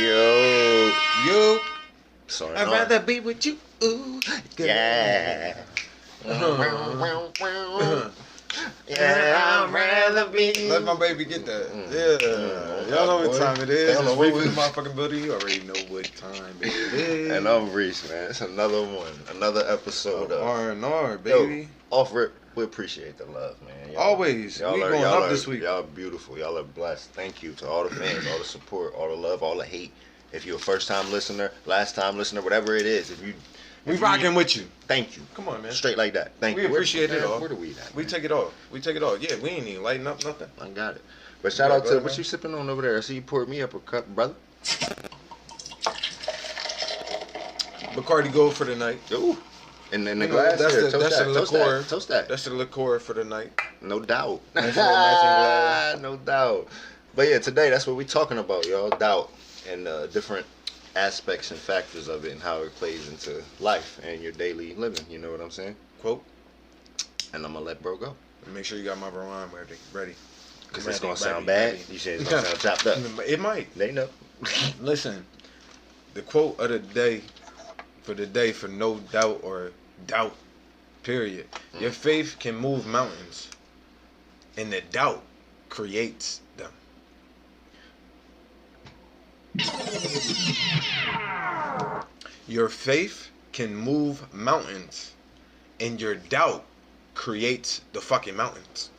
Yo. Sorry, I'd rather be with you. Ooh, yeah. Yeah, I'd rather be. Let my baby get that. Yeah. Y'all know what time it is. It's Reef in the motherfucking building. You already know what time it is. And I'm Reese, man. It's another one. Another episode of R&R, baby. Yo, off rip. We appreciate the love, man. Always. We going up this week. Y'all beautiful. Y'all are blessed. Thank you to all the fans, all the support, all the love, all the hate. If you're a first-time listener, last-time listener, whatever it is, we rocking with you. Thank you. Come on, man. Straight like that. Thank you. We appreciate it all. Where do we at? We take it off. Yeah, we ain't even lighting up nothing. I got it. But shout out to what you sipping on over there. I see you poured me up a cup, brother. Bacardi Gold for the night. Ooh. And then the glass that's here. the liqueur. Toast that. That's the liqueur for the night. No doubt. Nice little matching glass. No doubt. But yeah, today that's what we're talking about, y'all. Doubt and different aspects and factors of it and how it plays into life and your daily living. You know what I'm saying? Quote. And I'm gonna let bro go. Make sure you got my rhyme ready. Because it's gonna sound bad. You said it's gonna sound chopped up. It might. They know. Listen, the quote of the day for no doubt or doubt, period. Your faith can move mountains, and the doubt creates them. Your faith can move mountains, and your doubt creates the fucking mountains.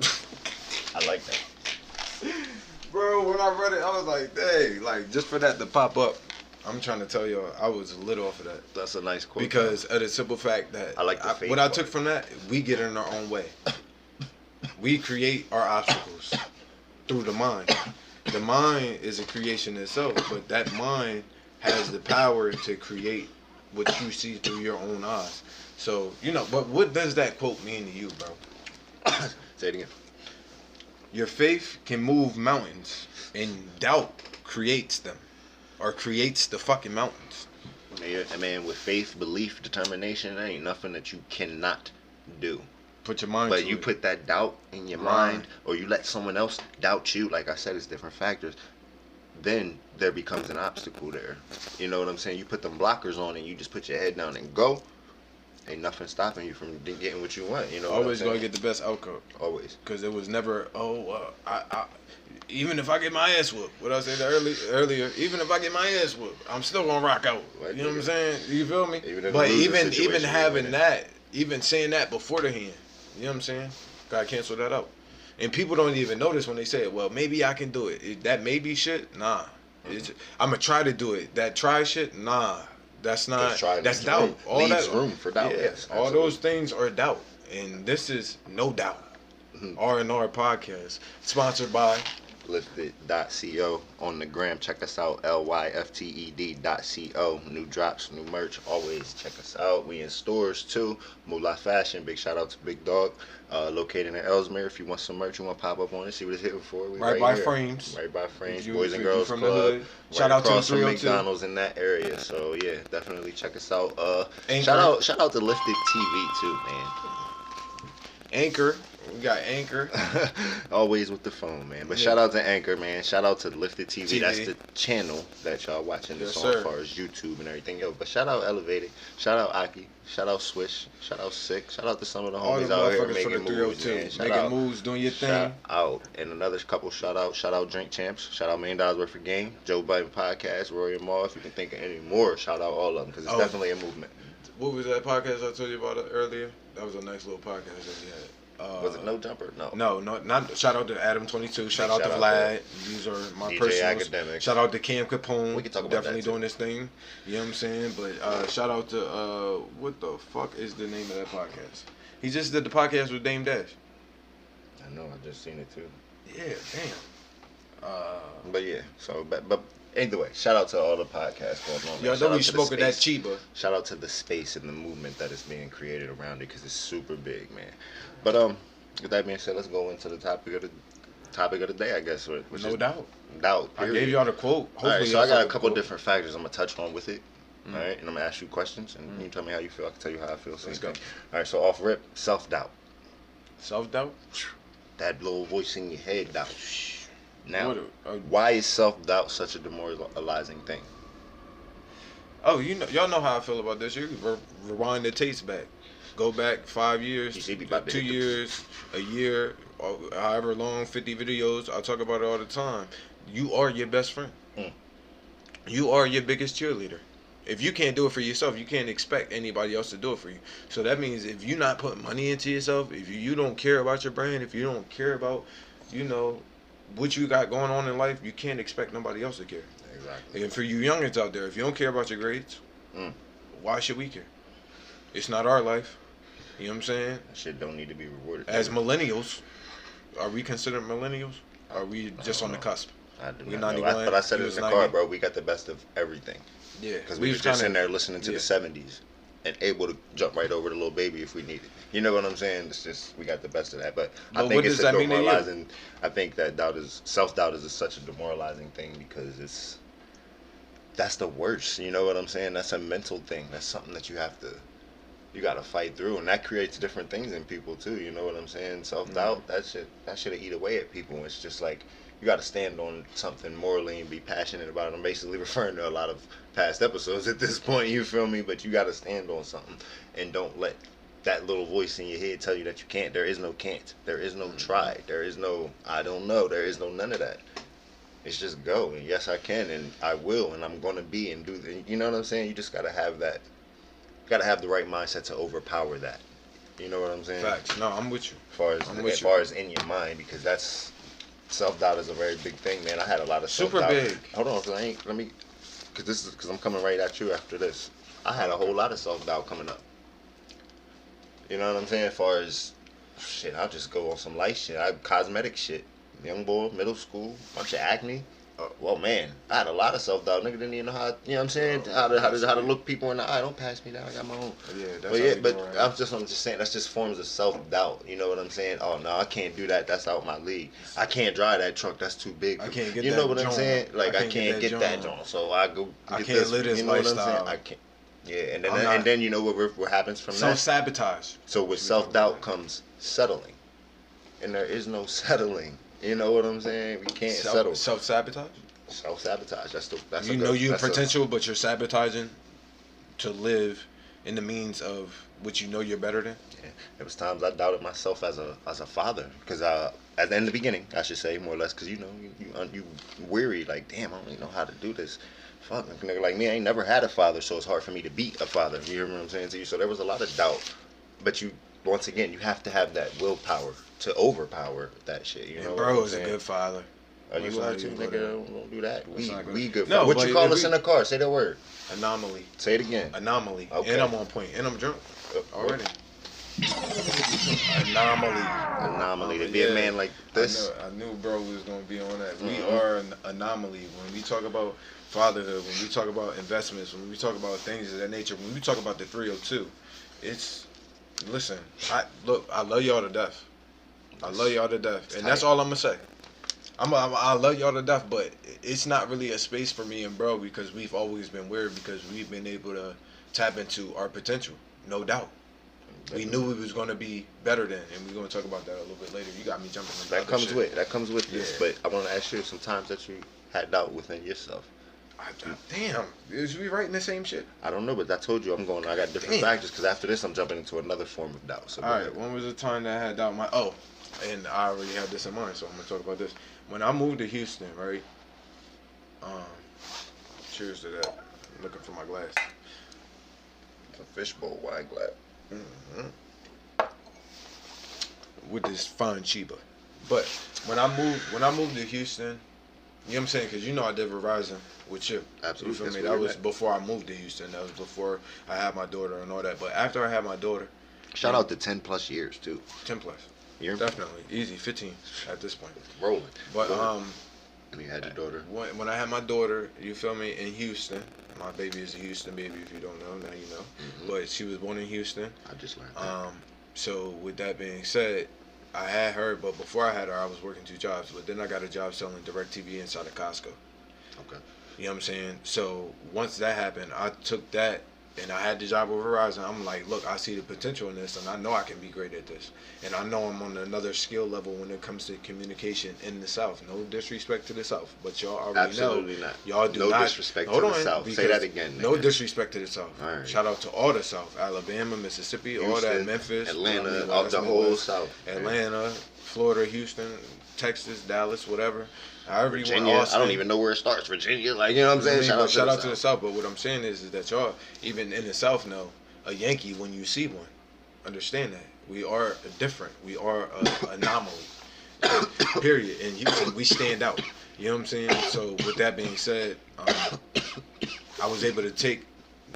I like that. Bro, when I read it, I was like, dang, like, just for that to pop up, I'm trying to tell y'all, I was lit off of that. That's a nice quote. Because of the simple fact that I like the faith what I part. took from that, we get in our own way. We create our obstacles through the mind. The mind is a creation itself, but that mind has the power to create what you see through your own eyes. So, but what does that quote mean to you, bro? Say it again. Your faith can move mountains, and doubt creates them. Or creates the fucking mountains. Man, with faith, belief, determination, there ain't nothing that you cannot do. Put your mind to it. But you put that doubt in your mind, or you let someone else doubt you, like I said, it's different factors, then there becomes an obstacle there. You know what I'm saying? You put them blockers on and you just put your head down and go. Ain't nothing stopping you from getting what you want. You know, always gonna get the best outcome. Always. Because it was never, even if I get my ass whooped, what I said earlier, even if I get my ass whooped, I'm still gonna rock out. Right, you know what I'm saying? You feel me? But even having that, even saying that before the hand, you know what I'm saying? Gotta cancel that out. And people don't even notice when they say it. Well, maybe I can do it. That maybe shit, nah. I'm gonna try to do it. That try shit, nah. That's not. That's doubt. All that room for doubt. Yeah, yes, all those things are doubt, and this is no doubt. R&R Podcast, sponsored by Lifted.co on the gram. Check us out. lyfted.co. New drops, new merch. Always check us out. We in stores too. Moolah Fashion. Big shout out to Big Dog. Located in Ellesmere. If you want some merch, you want to pop up on it, see what it's hitting for. We right by here. Frames. Right by Frames. You, Boys and Girls from Club. The hood. Right shout out to the 302. McDonald's in that area. So yeah, definitely check us out. Shout out to Lifted TV too, man. Anchor. We got Anchor. Always with the phone, man. But shout out to Anchor, man. Shout out to Lifted TV. That's the channel that y'all watching this on as far as YouTube and everything. Yo, but shout out Elevated. Shout out Aki. Shout out Swish. Shout out Sick. Shout out to some of the homies out here making moves, man. Making moves, doing your thing. Shout out. And another couple shout out. Shout out Drink Champs. Shout out $1 Million Worth of Game. Joe Biden Podcast. Rory and Maul. If you can think of any more, shout out all of them because it's definitely a movement. What was that podcast I told you about earlier? That was a nice little podcast that we had. Was it No Jumper? No. No, not. Shout out to Adam22. Shout out to Vlad. These are my DJ personals. Academics. Shout out to Cam Capone. We can talk about definitely that too. doing this thing. You know what I'm saying? But shout out to what the fuck is the name of that podcast? He just did the podcast with Dame Dash. I know. I just seen it too. Yeah, damn. But yeah. So but either way, shout out to all the podcasts going on. Y'all know we spoke of that Chiba. Shout out to the space and the movement that is being created around it because it's super big, man. But with that being said, let's go into the topic of the day, I guess. Which no is doubt. Doubt. Period. I gave y'all the quote. All right, so I got a couple different factors I'm gonna touch on with it. All right, and I'm gonna ask you questions, and you tell me how you feel. I can tell you how I feel. Let's go. All right, so off rip, self doubt. Self doubt. That little voice in your head doubt. Now, why is self-doubt such a demoralizing thing? Oh, y'all know how I feel about this. You can rewind the tapes back. Go back 5 years, 2 years, a year, or however long, 50 videos. I talk about it all the time. You are your best friend. You are your biggest cheerleader. If you can't do it for yourself, you can't expect anybody else to do it for you. So that means if you're not putting money into yourself, if you don't care about your brand, if you don't care about, what you got going on in life, you can't expect nobody else to care. Exactly. And for you youngins out there, if you don't care about your grades, why should we care? It's not our life. You know what I'm saying? That shit don't need to be rewarded. As millennials, are we considered millennials? Are we just on the cusp? I do not know. But I said it in the car, bro. We got the best of everything. Yeah. Because we was just in there listening to the 70s and able to jump right over to Lil Baby if we needed. You know what I'm saying? It's just, we got the best of that. But I think it's a demoralizing. I think that self-doubt is such a demoralizing thing because that's the worst. You know what I'm saying? That's a mental thing. That's something that you got to fight through, and that creates different things in people too. You know what I'm saying? Self-doubt, that should eat away at people. It's just like, you got to stand on something morally and be passionate about it. I'm basically referring to a lot of past episodes at this point, you feel me? But you got to stand on something and don't let that little voice in your head tell you that you can't. There is no can't. There is no try. There is no I don't know. There is no none of that. It's just go, and yes, I can, and I will, and I'm going to be and do the, you know what I'm saying? You just got to have that. Got to have the right mindset to overpower that. You know what I'm saying? Facts. No, I'm with you. As far as in your mind, because that's, self-doubt is a very big thing, man. I had a lot of self-doubt. Super big. Hold on, because I'm coming right at you after this. I had a whole lot of self-doubt coming up. You know what I'm saying? As far as, shit, I'll just go on some light shit. Cosmetic shit. Young boy, middle school, bunch of acne. Well, man, I had a lot of self-doubt. Nigga didn't even know how, you know what I'm saying? How to look people in the eye. Don't pass me down. I got my own. I'm just saying, that's just forms of self-doubt. You know what I'm saying? Oh, no, I can't do that. That's out my league. I can't drive that truck. That's too big. I can't get you that know what John. I'm saying? Like, I can't get that John. So I go get I can't live this lifestyle. I can't. Yeah, and then you know what happens from that? Self-sabotage. So with self-doubt comes settling. And there is no settling. You know what I'm saying? We can't settle. Self-sabotage? Self-sabotage. That's you have potential, but you're sabotaging to live in the means of what you know you're better than? Yeah. There was times I doubted myself as a father. Because in the beginning, I should say, more or less, because you weary, like, damn, I don't even know how to do this. Fuck, a nigga like me, I ain't never had a father, so it's hard for me to be a father. You hear what I'm saying to you? So there was a lot of doubt. But once again, you have to have that willpower to overpower that shit. You know, bro is a good father. Are you are too, nigga? Don't do that. We good. No, what you call us in the car? Say that word. Anomaly. Say it again. Anomaly. Okay. And I'm on point. And I'm drunk already. Anomaly. To be a man like this. I knew bro was gonna be on that. We are an anomaly when we talk about fatherhood. When we talk about investments. When we talk about things of that nature. When we talk about the 302, it's. Listen, I love y'all to death. I love y'all to death, and that's all I'm gonna say. I love y'all to death, but it's not really a space for me and bro because we've always been weird because we've been able to tap into our potential, no doubt. We knew we was gonna be better than, and we're gonna talk about that a little bit later. You got me jumping. That comes with this, but I want to ask you some times that you had doubt within yourself. Damn, is we writing the same shit? I don't know, but I told you I got different factors because after this I'm jumping into another form of doubt. So all right, when was the time that I had doubt? And I already had this in mind, so I'm gonna talk about this. When I moved to Houston, right? Cheers to that. I'm looking for my glass. It's a fishbowl wine glass. Mm-hmm. With this fine Chiba. But when I moved to Houston, you know what I'm saying? Because I did Verizon with Chip. Absolutely. You feel me? That was before I moved to Houston. That was before I had my daughter and all that. But after I had my daughter. Shout out to 10 plus years, too. 10 plus. Years? Definitely. Easy. 15 at this point. Rolling. But, and you had your daughter? When I had my daughter, you feel me, in Houston. My baby is a Houston baby, if you don't know. Now you know. Mm-hmm. But she was born in Houston. I just learned that. So with that being said, I had her, but before I had her, I was working 2 jobs. But then I got a job selling DirecTV inside of Costco. Okay. You know what I'm saying? So once that happened, I took that and I had the job with Verizon. I'm like, look, I see the potential in this, and I know I can be great at this, and I know I'm on another skill level when it comes to communication in the South. No disrespect to the South, but y'all already Absolutely know. Not. Y'all do no not. Disrespect to the South. Say that again. No disrespect to the South. All right. Shout out to all the South: Alabama, Mississippi, Houston, all that, Memphis, Atlanta, of the whole South. Atlanta, Florida, Houston, Texas, Dallas, whatever. However you Virginia, want. Austin. I don't even know where it starts. Virginia, like, you know what I'm saying? Shout out to the South. But what I'm saying is that y'all, even in the South, know a Yankee when you see one. Understand that we are different. We are an anomaly. Period. In Houston, we stand out. You know what I'm saying? So with that being said, I was able to take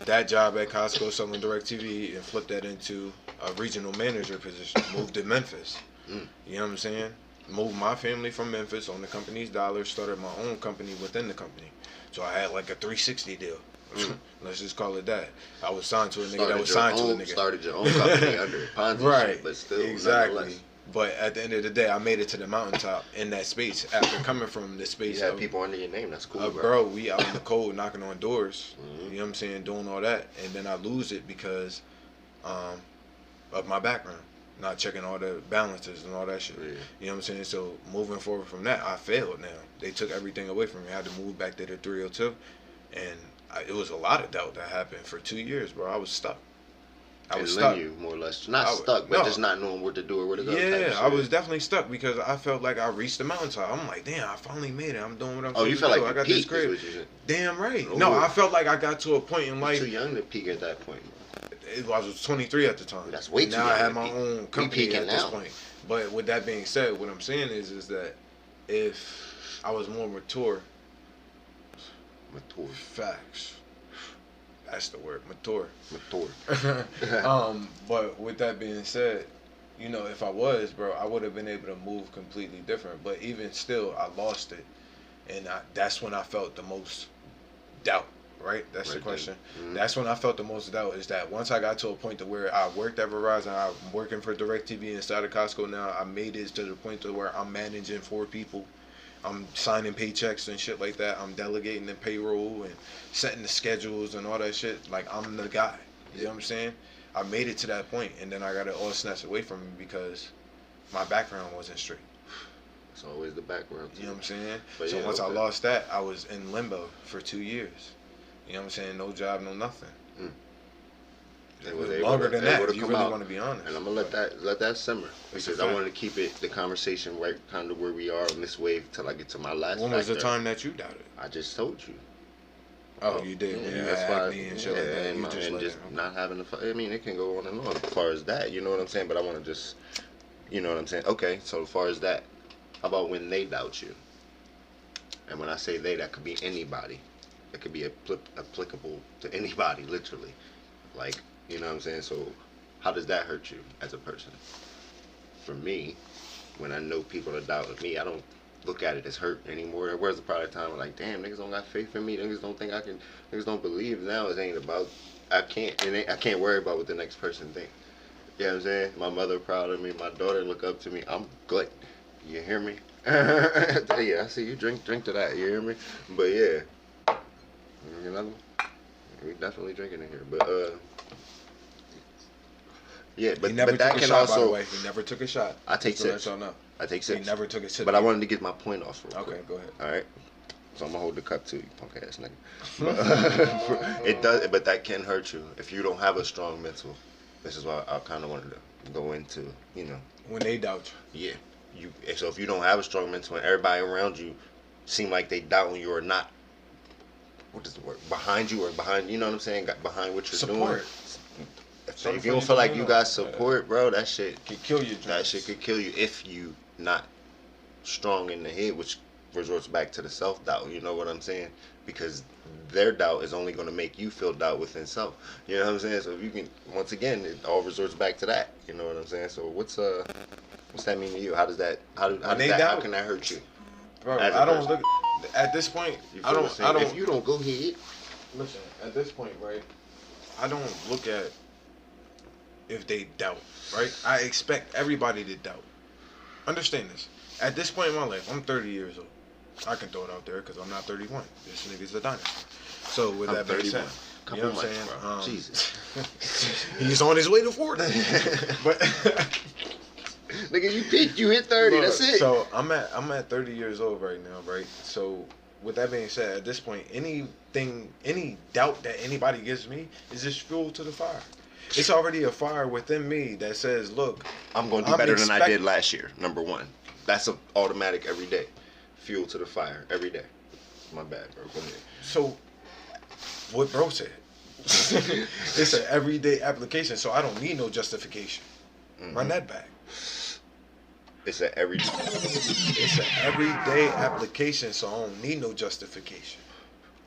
that job at Costco selling DirecTV and flip that into a regional manager position. Moved to Memphis. You know what I'm saying? Moved my family from Memphis on the company's dollars, started my own company within the company. So I had like a 360 deal. Let's just call it that. I was signed to a nigga that was signed to a nigga. Started your own company under Ponzi right, shit, but still, exactly. But at the end of the day, I made it to the mountaintop in that space after coming from the space. You had people under your name. That's cool, bro. We out in the cold knocking on doors. You know what I'm saying? Doing all that. And then I lose it because of my background. Not checking all the balances and all that shit. Yeah. You know what I'm saying? So moving forward from that, I failed now. They took everything away from me. I had to move back to the 302. And it was a lot of doubt that happened for 2 years, bro. I was stuck. I was stuck. You, more or less. Not stuck, but just not knowing what to do or where to go. Yeah, I was definitely stuck because I felt like I reached the mountaintop. I'm like, damn, I finally made it. I'm doing what I'm supposed to do. Oh, you felt like I got this crib. Damn right. No, I felt like I got to a point in life. Too young to peak at that point, bro. I was 23 at the time. That's way too young. Now I have my own company at this point. But with that being said, what I'm saying is that if I was more mature. Facts. That's the word, mature. But with that being said, you know, if I was, bro, I would have been able to move completely different. But even still, I lost it, and that's when I felt the most doubt. Right? That's the question. That's when I felt the most doubt, is that once I got to a point to where I worked at Verizon, I'm working for DirecTV inside of Costco now, I made it to the point to where I'm managing 4 people. I'm signing paychecks and shit like that. I'm delegating the payroll and setting the schedules and all that shit. Like, I'm the guy. You know what I'm saying? I made it to that point, and then I got it all snatched away from me because my background wasn't straight. It's always the background. You know what I'm saying? But so once I lost that, I was in limbo for 2 years. You know what I'm saying? No job, no nothing. It was longer than that, if you really want to be honest. And I'm going to let that simmer. Because I wanted to keep the conversation right kind of where we are on this wave till I get to my last When was the time that you doubted? I just told you. Oh, you did. Yeah, that's why. And shit like that. And just not having the. I mean, it can go on and on as far as that. You know what I'm saying? But I want to just. You know what I'm saying? Okay, so as far as that, how about when they doubt you? And when I say they, that could be anybody. It could be applicable to anybody, literally. Like, you know what I'm saying? So, how does that hurt you as a person? For me, when I know people are doubting me, I don't look at it as hurt anymore. There was a probably time where like, damn, niggas don't got faith in me. Niggas don't think I can. Niggas don't believe. Now it ain't about. I can't worry about what the next person thinks. You know what I'm saying? My mother proud of me. My daughter look up to me. I'm good. You hear me? Yeah, I see you drink to that. You hear me? But yeah. You know, we definitely drinking in here, but yeah, but that can also. By the way, he never took a shot. I take 6. Let y'all know. I take 6. He never took a sip. But I wanted to get my point off. Okay, go ahead. All right, so I'm gonna hold the cup too, you punk ass nigga. It does, but that can hurt you if you don't have a strong mental. This is why I kind of wanted to go into, you know, when they doubt you. Yeah, so if you don't have a strong mental and everybody around you seem like they doubting you or not. What is the word? Behind you or behind, you know what I'm saying? Behind what you're doing. If you don't feel like you got support, bro, that shit could kill you. That shit could kill you if you not strong in the head, which resorts back to the self-doubt. You know what I'm saying? Because their doubt is only going to make you feel doubt within self. You know what I'm saying? So if you can, once again, it all resorts back to that. You know what I'm saying? So what's that mean to you? How does that? How can that hurt you? Bro, I don't look. At this point, I don't. If you don't go ahead. Listen, at this point, right? I don't look at if they doubt, right? I expect everybody to doubt. Understand this. At this point in my life, I'm 30 years old. I can throw it out there because I'm not 31. This nigga's a dinosaur. So with that being said, You know what I'm saying? bro. Jesus. He's on his way to 40. But nigga, you peaked. You hit 30. That's it. So I'm at 30 years old right now, right? So with that being said, at this point, any doubt that anybody gives me is just fuel to the fire. It's already a fire within me that says, look, I'm going to do better than I did last year, number one. That's an automatic every day. Fuel to the fire every day. My bad, bro. Go ahead. So, what bro said. It's an everyday application, so I don't need no justification. Run that back. It's an everyday application, so I don't need no justification.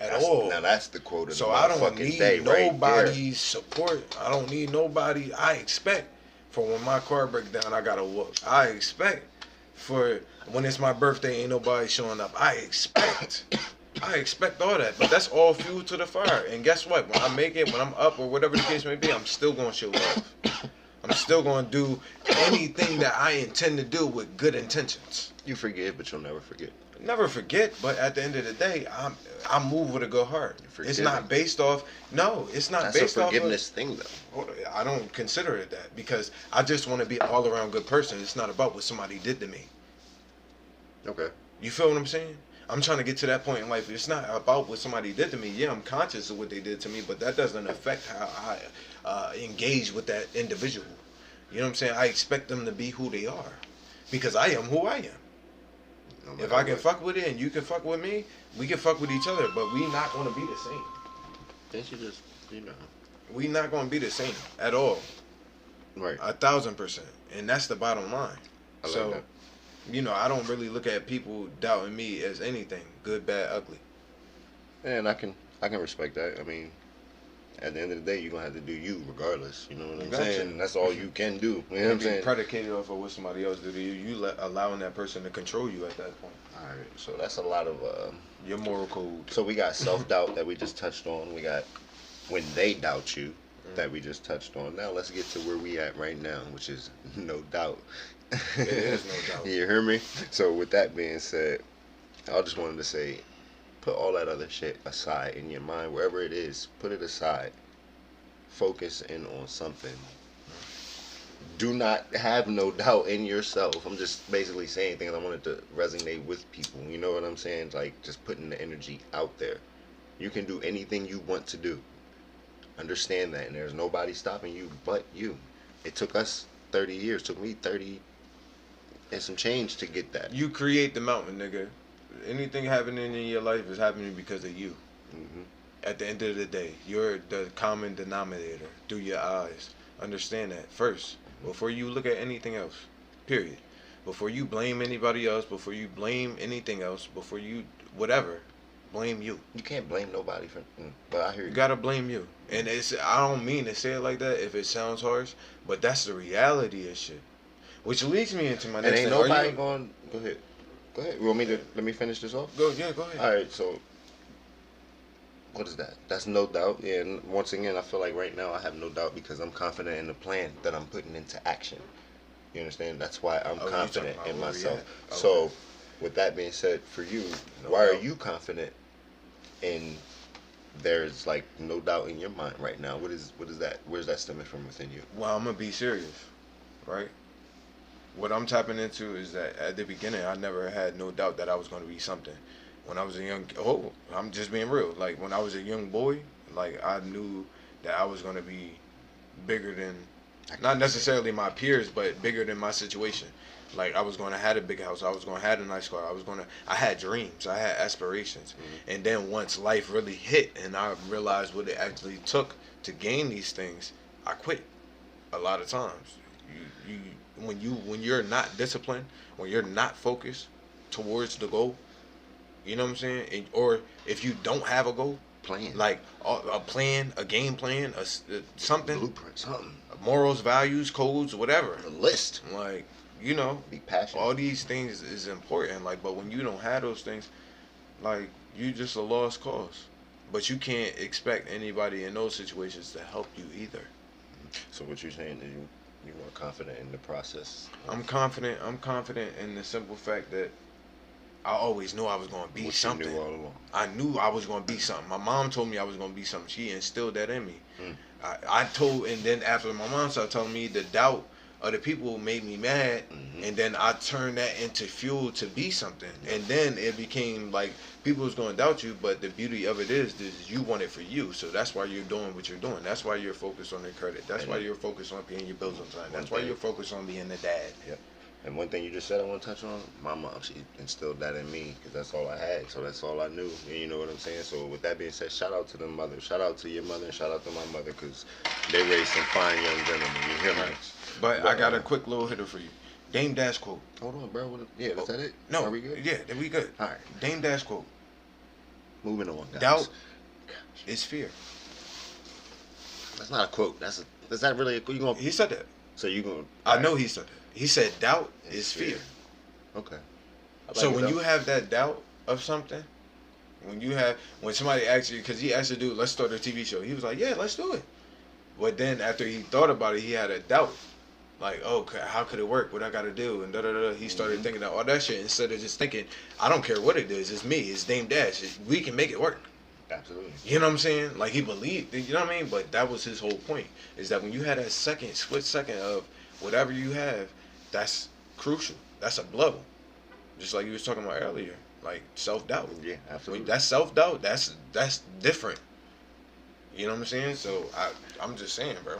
At all. Now that's the quote of the So I don't need nobody's support. I don't need nobody. I expect for when my car breaks down, I gotta walk. I expect for when it's my birthday, ain't nobody showing up. I expect all that. But that's all fuel to the fire. And guess what? When I make it, when I'm up or whatever the case may be, I'm still gonna show love. I'm still gonna do anything that I intend to do with good intentions. You forgive, but you'll never forget. Never forget, but at the end of the day, I move with a good heart. It's not based off. No, it's not based off. That's a forgiveness thing, though. I don't consider it that because I just want to be an all around good person. It's not about what somebody did to me. Okay. You feel what I'm saying? I'm trying to get to that point in life. It's not about what somebody did to me. Yeah, I'm conscious of what they did to me, but that doesn't affect how I engage with that individual. You know what I'm saying? I expect them to be who they are because I am who I am. If I can fuck with it and you can fuck with me, we can fuck with each other, but we not going to be the same. Can't you just, We not going to be the same at all. Right. 1,000%. And that's the bottom line. I like so, that. I don't really look at people doubting me as anything, good, bad, ugly. And I can respect that. I mean, at the end of the day, you're going to have to do you regardless. You know what I'm saying? And that's all you can do. You know what I'm saying? Predicated off of what somebody else did to you. You allowing that person to control you at that point. All right. So that's a lot of... your moral code. So we got self-doubt that we just touched on. We got when they doubt you that we just touched on. Now let's get to where we at right now, which is no doubt. There is no doubt. You hear me? So with that being said, I just wanted to say, put all that other shit aside in your mind, wherever it is, put it aside. Focus in on something. Do not have no doubt in yourself. I'm just basically saying things I wanted to resonate with people. You know what I'm saying? Like just putting the energy out there. You can do anything you want to do. Understand that, and there's nobody stopping you but you. It took us 30 years. Took me 30 and some change to get that. You create the mountain, nigga. Anything happening in your life is happening because of you. Mm-hmm. At the end of the day, you're the common denominator through your eyes. Understand that first before you look at anything else. Period. Before you blame anybody else, before you blame anything else, before you whatever, blame you. You can't blame nobody for. But I hear you. You gotta blame you. And I don't mean to say it like that if it sounds harsh, but that's the reality of shit. Which leads me into my next thing. And ain't nobody going. Go ahead. Go ahead. You want me to let me finish this off? Go ahead. All right. So, what is that? That's no doubt. Yeah. And once again, I feel like right now I have no doubt because I'm confident in the plan that I'm putting into action. You understand? That's why I'm confident in myself. Okay. So, with that being said, for you, why are you confident in? There's like no doubt in your mind right now. What is that? Where's that stemming from within you? Well, I'm gonna be serious, right? What I'm tapping into is that at the beginning, I never had no doubt that I was gonna be something. When I was I'm just being real. Like when I was a young boy, like I knew that I was gonna be bigger than, not necessarily my peers, but bigger than my situation. Like I was going to have a big house. I was going to have a nice car. I had dreams. I had aspirations. Mm-hmm. And then once life really hit and I realized what it actually took to gain these things, I quit a lot of times. When you're not disciplined, when you're not focused towards the goal, you know what I'm saying? Or if you don't have a goal, like a plan, a game plan, something, blueprint, something, morals, values, codes, whatever, a list, like. Be passionate. All these things is important. Like, but when you don't have those things, like, you just a lost cause. But you can't expect anybody in those situations to help you either. So what you're saying is you're more confident in the process. I'm confident in the simple fact that I always knew I was gonna be something. You knew all along? I knew I was gonna be something. My mom told me I was gonna be something. She instilled that in me. Mm. And then after my mom started telling me, the doubt of the people made me mad, and then I turned that into fuel to be something. And then it became like people was gonna doubt you, but the beauty of it is you want it for you. So that's why you're doing what you're doing. That's why you're focused on the credit. That's why you're focused on paying your bills on time. That's why you're focused on being the dad. Yep. And one thing you just said I want to touch on, my mom, she instilled that in me because that's all I had, so that's all I knew. And you know what I'm saying? So with that being said, shout out to them mothers. Shout out to your mother and shout out to my mother because they raised some fine young gentlemen. You hear me? But I got a quick little hitter for you. Dame Dash quote. Hold on, bro. Yeah, is that it? No. Are we good? Yeah, we good. All right. Dame Dash quote. Moving on, guys. Doubt is fear. That's not a quote. Is that really a quote? He said that. So you going? I know he said that. He said doubt is fear. Okay. So when you have that doubt of something, when somebody asks you, because he asked the dude, let's start a TV show. He was like, yeah, let's do it. But then after he thought about it, he had a doubt. Like, oh, how could it work? What I got to do? And da-da-da. He started thinking of all that shit instead of just thinking, I don't care what it is. It's me. It's Dame Dash. We can make it work. Absolutely. You know what I'm saying? Like, he believed. You know what I mean? But that was his whole point. Is that when you had that split second of whatever you have, that's crucial. That's a blow. Just like you was talking about earlier. Like, self-doubt. Yeah, absolutely. That's self-doubt. That's different. You know what I'm saying? So, I'm just saying, bro.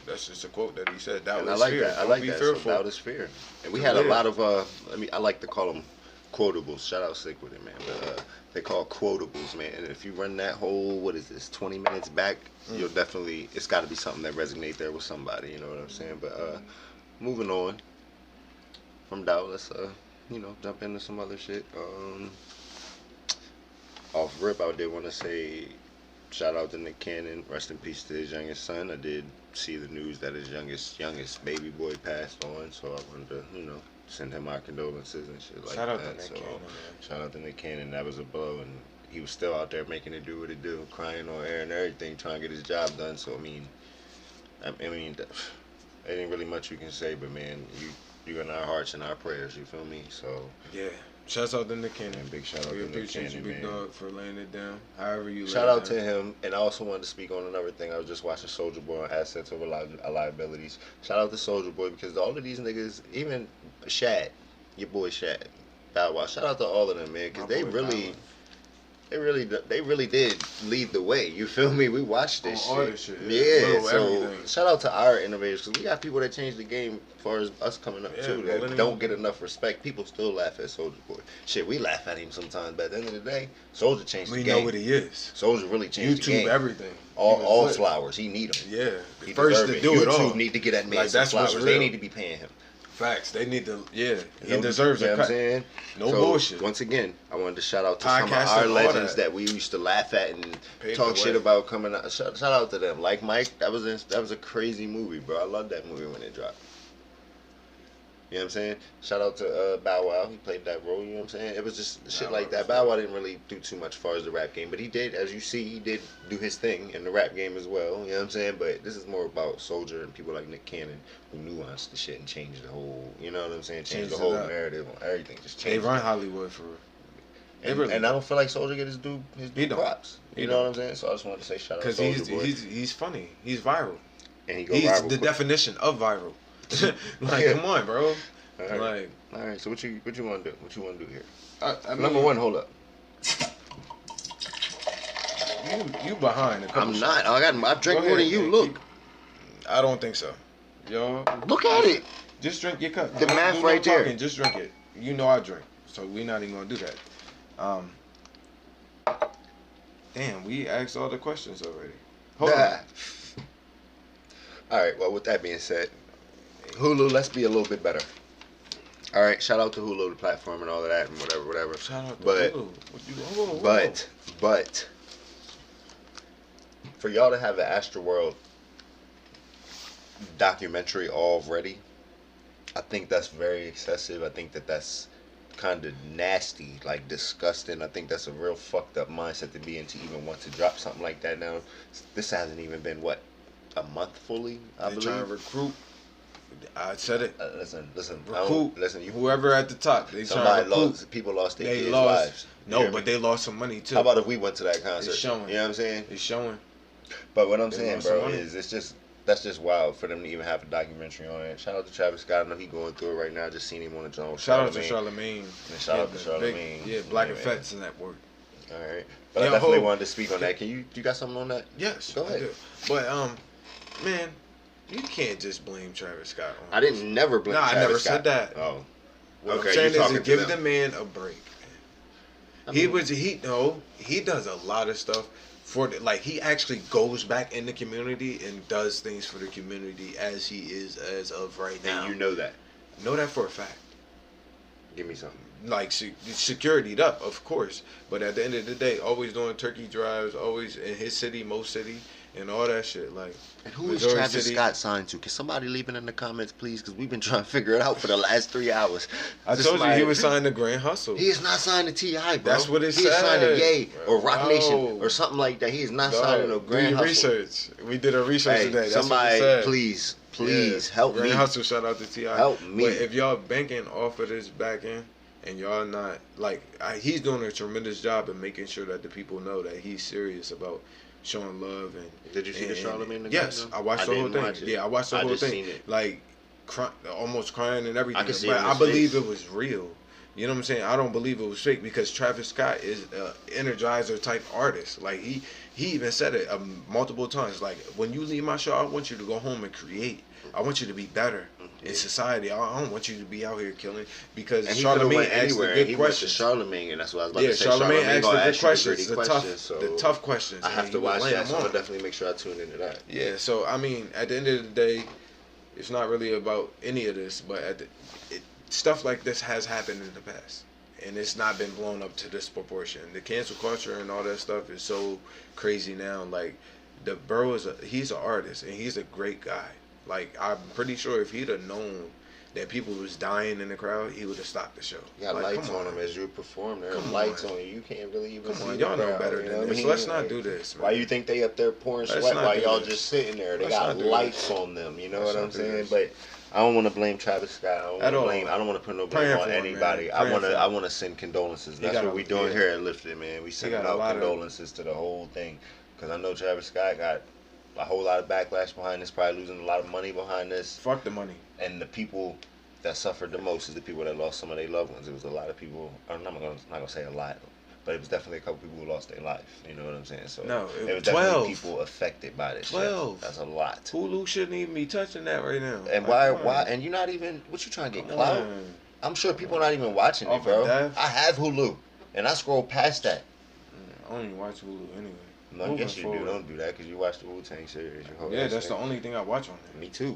That's just a quote that he said. Doubt is fear. That. I like that. So doubt is fear. And we had a lot of, I like to call them quotables. Shout out Sick with it, man. But they call quotables, man. And if you run that whole, 20 minutes back, you'll definitely, it's got to be something that resonates there with somebody. You know what I'm saying? But moving on from doubt, let's, jump into some other shit. Off rip, I did want to say shout out to Nick Cannon. Rest in peace to his youngest son. I did see the news that his youngest baby boy passed on, so I wanted to, send him our condolences and shit like that. Shout out to Nick Cannon, man. Shout out to Nick Cannon. That was a blow, and he was still out there making it do what it do, crying on air and everything, trying to get his job done. So I mean, there ain't really much you can say, but man, you're in our hearts and our prayers. You feel me? So yeah. Shouts out to Nick Cannon. Big shout out to Nick Cannon, man. We appreciate you, big dog, for laying it down. However you shout out to him. And I also wanted to speak on another thing. I was just watching Soulja Boy on Assets Over Liabilities. Shout out to Soulja Boy because all of these niggas, even Shad, your boy Shad, Bow Wow. Shout out to all of them, man, because they really did lead the way. You feel me? We watched this shit. Yeah, so everything. Shout out to our innovators because we got people that changed the game as far as us coming up too that don't get enough respect. People still laugh at Soulja Boy. Shit, we laugh at him sometimes, but at the end of the day, Soulja changed the game. We know what he is. Soulja really changed the game. YouTube everything. All flowers. He need them. Yeah, he first to do it all. YouTube need to get that man some flowers. They need to be paying him. Facts. They need to, he deserves a cut. I'm saying? No bullshit. Once again, I wanted to shout out to some of our legends that we used to laugh at and talk shit about coming out. Shout out to them. Like Mike, that was a crazy movie, bro. I loved that movie when it dropped. You know what I'm saying? Shout out to Bow Wow. He played that role, you know what I'm saying? It was just shit like that. Bow Wow didn't really do too much as far as the rap game, but he did, as you see, he did do his thing in the rap game as well, you know what I'm saying? But this is more about Soulja and people like Nick Cannon who nuanced the shit and changed the whole, you know what I'm saying? Changed the whole narrative on everything. Just changed They run Hollywood for real. And I don't feel like Soulja get his due props. You know what I'm saying? So I just wanted to say shout out to Soulja Boy. Because he's funny. He's viral. And he goes viral. He's the definition of viral. Come on, bro. All right. So what you want to do? What you want to do here? I mean, Number one, hold up. You behind? I'm not. I drink more than you. Look. I don't think so. Yo. Look at it. Just drink your cup. The math right there. Just drink it. You know I drink, so we're not even gonna do that. Damn, we asked all the questions already. Hold on. All right. Well, with that being said, Hulu, let's be a little bit better. All right, shout out to Hulu, the platform, and all of that, and whatever. Shout out to Hulu. But for y'all to have the Astroworld documentary already, I think that's very excessive. I think that's kind of nasty, like disgusting. I think that's a real fucked up mindset to be in to even want to drop something like that now. This hasn't even been, a month fully, I believe. They're trying to recruit I said it. Listen. Recruit. Listen. Whoever at the top, they somebody trying to recruit. people lost their They kids' lost. lives. No, but they lost some money too. How about if we went to that concert? It's showing. You know what I'm saying? It's showing. But what I'm They saying, lost bro, some money. is that's just wild for them to even have a documentary on it. Shout out to Travis Scott. I know he going through it right now. I just seen him on the joint. Shout out to Charlamagne. And shout out to Charlamagne. Black Effects in that work. All right. But I definitely wanted to speak on that. Can you got something on that? Yes. Go ahead. I do. But man, you can't just blame Travis Scott on I didn't never blame Travis I never Scott. said that. Oh. What Okay, I'm saying you're is talking to to give them. the man a break. He does a lot of stuff he actually goes back in the community and does things for the community as he is as of right now. And you know that. Know that for a fact. Give me something. Like securityed up, of course, but at the end of the day, always doing turkey drives, always in his city, most city, and all that shit. Like, and who is Travis Scott signed to? Can somebody leave it in the comments, please? Because we've been trying to figure it out for the last 3 hours. I told you he was signed to Grand Hustle. He is not signed to T.I., bro. That's what it said. He is signed to Ye or Rock Nation or something like that. He is not signed to no Grand Hustle. Research. We did a research today. That's somebody, what it said. please help Grand me. Hustle, shout out to T.I. Help me. But if y'all banking off of this back end, and y'all not he's doing a tremendous job of making sure that the people know that he's serious about showing love. And did you see the Charlamagne? Yes, I watched the whole thing. Yeah, I watched the whole thing. Seen it. Like almost crying and everything. I can see but it in I his believe face. it was real. You know what I'm saying? I don't believe it was fake because Travis Scott is an energizer type artist. Like he even said it multiple times. Like, when you leave my show, I want you to go home and create. I want you to be better in society. I don't want you to be out here killing, because Charlamagne asked the good questions. Charlamagne, and that's what I was about to say. Charlamagne asked the good questions, questions, the tough questions. I have to watch that, so I'll definitely make sure I tune into that. Yeah, so I mean, at the end of the day, it's not really about any of this, but stuff like this has happened in the past, and it's not been blown up to this proportion. The cancel culture and all that stuff is so crazy now. Like, the bro he's an artist, and he's a great guy. Like, I'm pretty sure if he'd have known that people was dying in the crowd, he would have stopped the show. You got lights on him as you perform. There are lights on you. You can't really even see y'all the know crowd, better than this. Let's not do this, man. Why you think they up there pouring sweat while y'all just sitting there? They got lights on them. You know what I'm saying? But I don't want to blame Travis Scott. I don't want to put no blame on anybody. I want to send condolences. That's what we doing here at Lifted, man. We sending out condolences to the whole thing, because I know Travis Scott got a whole lot of backlash behind this, probably losing a lot of money behind this. Fuck the money. And the people that suffered the most is the people that lost some of their loved ones. It was a lot of people. I'm not gonna say a lot, but it was definitely a couple people who lost their life. You know what I'm saying? So no, it was definitely people affected by this. 12. Shit. That's a lot. Hulu shouldn't even be touching that right now. And why? And you're not even. What you trying to get clout? I'm sure people are not even watching it, bro. I have Hulu, and I scroll past that. I don't even watch Hulu anyway. No, I guess you do. Don't do that because you watch the Wu-Tang series. Yeah, that's the only thing I watch on there. Me too.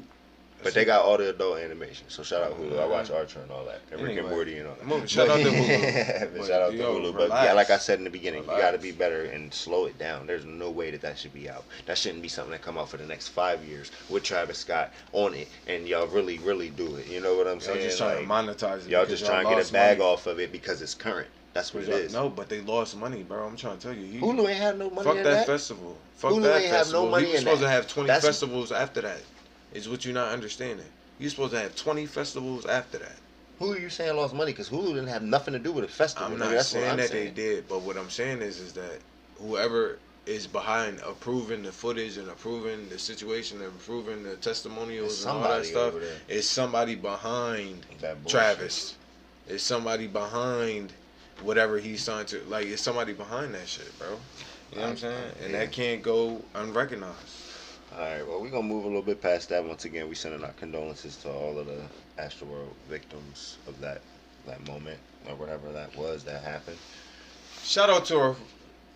But they got all the adult animation, so shout out Hulu. I watch Archer and all that, and Rick and Morty and all that. Shout out to Hulu. Shout out to Hulu. But yeah, like I said in the beginning, you got to be better and slow it down. There's no way that should be out. That shouldn't be something that come out for the next 5 years with Travis Scott on it, and y'all really, really do it. You know what I'm saying? Y'all just trying to monetize it. Y'all just trying to get a bag off of it because it's current. That's what it is. No, but they lost money, bro. I'm trying to tell you. Hulu ain't have no money in that. Fuck that festival. Fuck that festival. Have no money. He was supposed to have 20 festivals after that. Is what you're not understanding. You're supposed to have 20 festivals after that. Who are you saying lost money? Because Hulu didn't have nothing to do with the festival. I'm not saying that they did, but what I'm saying is that whoever is behind approving the footage and approving the situation and approving the testimonials and all that stuff is somebody behind Travis. It's somebody behind whatever he's signed to. Like, it's somebody behind that shit, bro. You know what I'm saying? And that can't go unrecognized. Alright, well, we're going to move a little bit past that. Once again, we sending our condolences to all of the Astroworld victims of that moment, or whatever that was that happened. Shout out to our...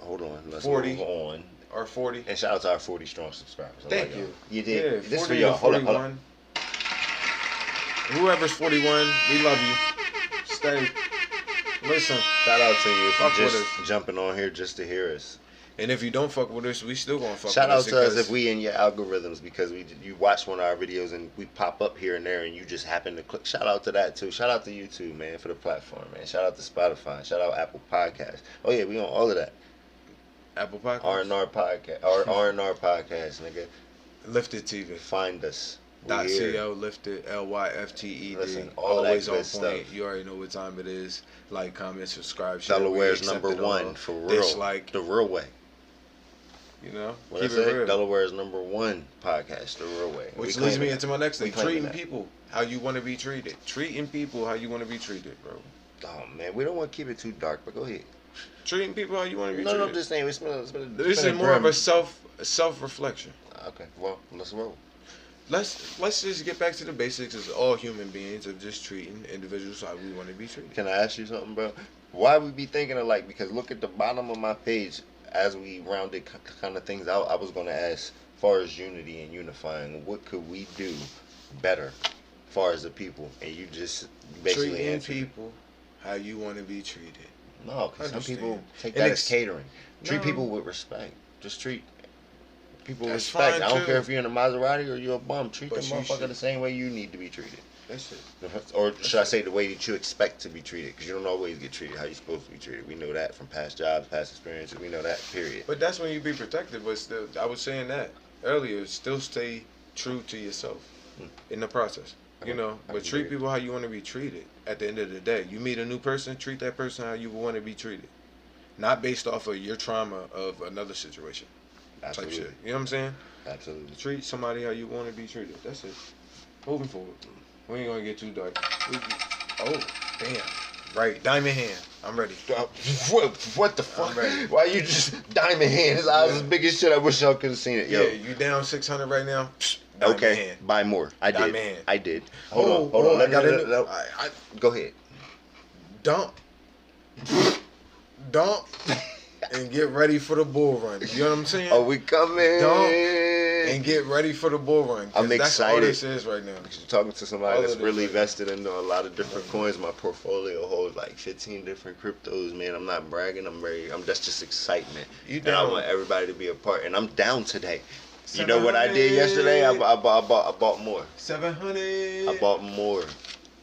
Hold on, let's 40, move on. Our 40. And shout out to our 40 strong subscribers. Thank you. You did. Yeah, this for y'all. Hold on. Whoever's 41, we love you. Stay. Listen. Shout out to you for just jumping on here just to hear us. And if you don't fuck with us, we still gonna fuck Shout with us. Shout out to us if we in your algorithms, because you watch one of our videos and we pop up here and there and you just happen to click. Shout out to that too. Shout out to YouTube, man, for the platform, man. Shout out to Spotify. Shout out Apple Podcast. Oh yeah, we on all of that. Apple Podcast. R&R Podcast. R&R Podcast, nigga. Lifted TV. Find us. .co lifted LYFTED. Listen, all always that on good point. stuff. You already know what time it is. Like, comment, subscribe, share. Delaware's number one for real. Dislike. The real way. You know, What keep I it say? real. Delaware's number one podcast, the real way. Which leads me into my next thing: We claiming treating that. people how you want to be treated. Treating people how you want to be treated, bro. Oh man, we don't want to keep it too dark, but go ahead. Treating people how you want to be No, treated. I'm just saying. It's been This is more of a self reflection. Okay, well, let's roll. Let's just get back to the basics as all human beings of just treating individuals how we want to be treated. Can I ask you something, bro? Why we be thinking alike? Because look at the bottom of my page. As we rounded kind of things out, I was going to ask, as far as unity and unifying, what could we do better, as far as the people? And you just basically Treating answered. people how you want to be treated. No, because some Understand. people take And that as catering. Treat No. people with respect. Just treat people with That's respect. fine, I don't too. care if you're in a Maserati or you're a bum. Treat But the you motherfucker should. the same way you need to be treated. That's it. Or should I say the way that you expect to be treated? Because you don't always get treated how you're supposed to be treated. We know that from past jobs, past experiences. We know that, period. But that's when you be protected. But still, I was saying that earlier. Still stay true to yourself in the process. You know, I but can treat dig it. people how you want to be treated. At the end of the day, you meet a new person, treat that person how you want to be treated, not based off of your trauma of another situation. Absolutely. Type shit. You know what I'm saying? Absolutely. Treat somebody how you want to be treated. That's it. Moving forward. We ain't gonna get too dark. Oh, damn. Right, diamond hand. I'm ready. What the fuck? I'm ready. Why you just diamond hand? His eyes Yeah. as big as shit. I wish y'all could have seen it. Yo. Yeah, you down 600 right now? Diamond Okay, hand. buy more. I did. Diamond hand. I did. Hold Hold on. I Let got me- it. let- I Go ahead. dump, and get ready for the bull run. You know what I'm saying? Are we coming? Dump and get ready for the bull run. 'cause I'm that's all excited. this is right now. You're talking to somebody All that's of it, really right. vested into a lot of different coins. My portfolio holds like 15 different cryptos, man. I'm not bragging. That's just excitement. You And I down? want everybody to be a part. And I'm down today. You know what I did yesterday? I bought more. 700. I bought more.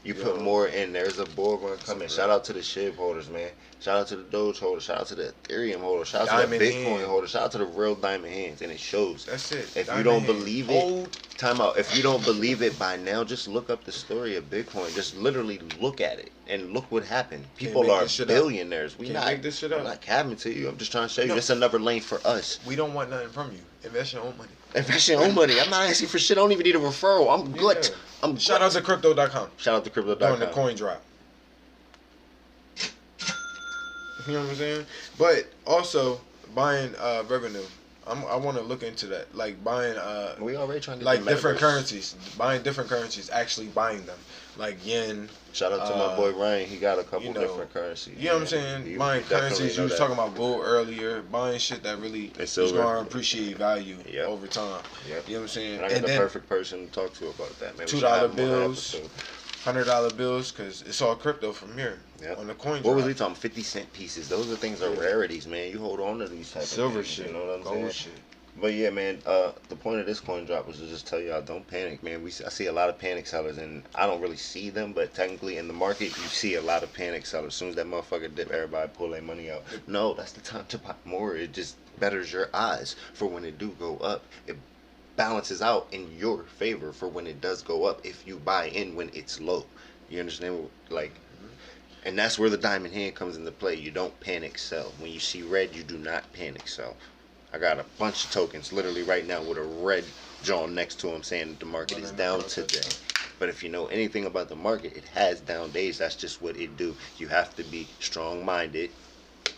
You Yo. put more in. There's a bull run coming. Shout out to the SHIB holders, man. Shout out to the Doge holders. Shout out to the Ethereum holders. Shout out to the Diamond Bitcoin hand. holders. Shout out to the real diamond hands. And it shows. That's it. If you Diamond don't hand. believe it, Hold. time out. If you don't believe it by now, just look up the story of Bitcoin. Just literally look at it and look what happened. People make are this shit up. billionaires. We Can't not make this shit up. I'm not capping to you. I'm just trying to show you. No. It's another lane for us. We don't want nothing from you. Invest your own money. Invest your own money. I'm not asking for shit. I don't even need a referral. I'm good. Yeah. I'm Shout out to crypto.com. Shout out to During the crypto.com. coin drop. You know what I'm saying? But also buying revenue. I want to look into that. Like buying We already trying to get like the different metaverse. currencies. Buying different currencies. Actually buying them. Like yen. Shout out to my boy Ryan. He got a couple you know, different currencies. You know what I'm man. saying? You Buying definitely currencies. know You was that. talking about gold earlier. Buying shit that really And is silver. going to appreciate value Yep. over time. Yep. You know what I'm saying? And I got the then perfect person to talk to about that, man. We should $2 have him on the bills. episode. $100 bills, because it's all crypto from here. Yep. On the coin What drop. was he talking? 50-cent pieces. Those are things are Yeah. rarities, man. You hold on to these type Silver of things. shit. You know what I'm Gold saying? shit. But yeah, man. The point of this coin drop was to just tell y'all don't panic, man. I see a lot of panic sellers, and I don't really see them, but technically in the market you see a lot of panic sellers. As soon as that motherfucker dip, everybody pull their money out. No, that's the time to buy more. It just betters your odds for when it do go up. It balances out in your favor for when it does go up if you buy in when it's low. You understand? Like, and that's where the diamond hand comes into play. You don't panic sell. When you see red, you do not panic sell. I got a bunch of tokens literally right now with a red John next to them saying that the market is down today. But if you know anything about the market, it has down days. That's just what it do. You have to be strong-minded,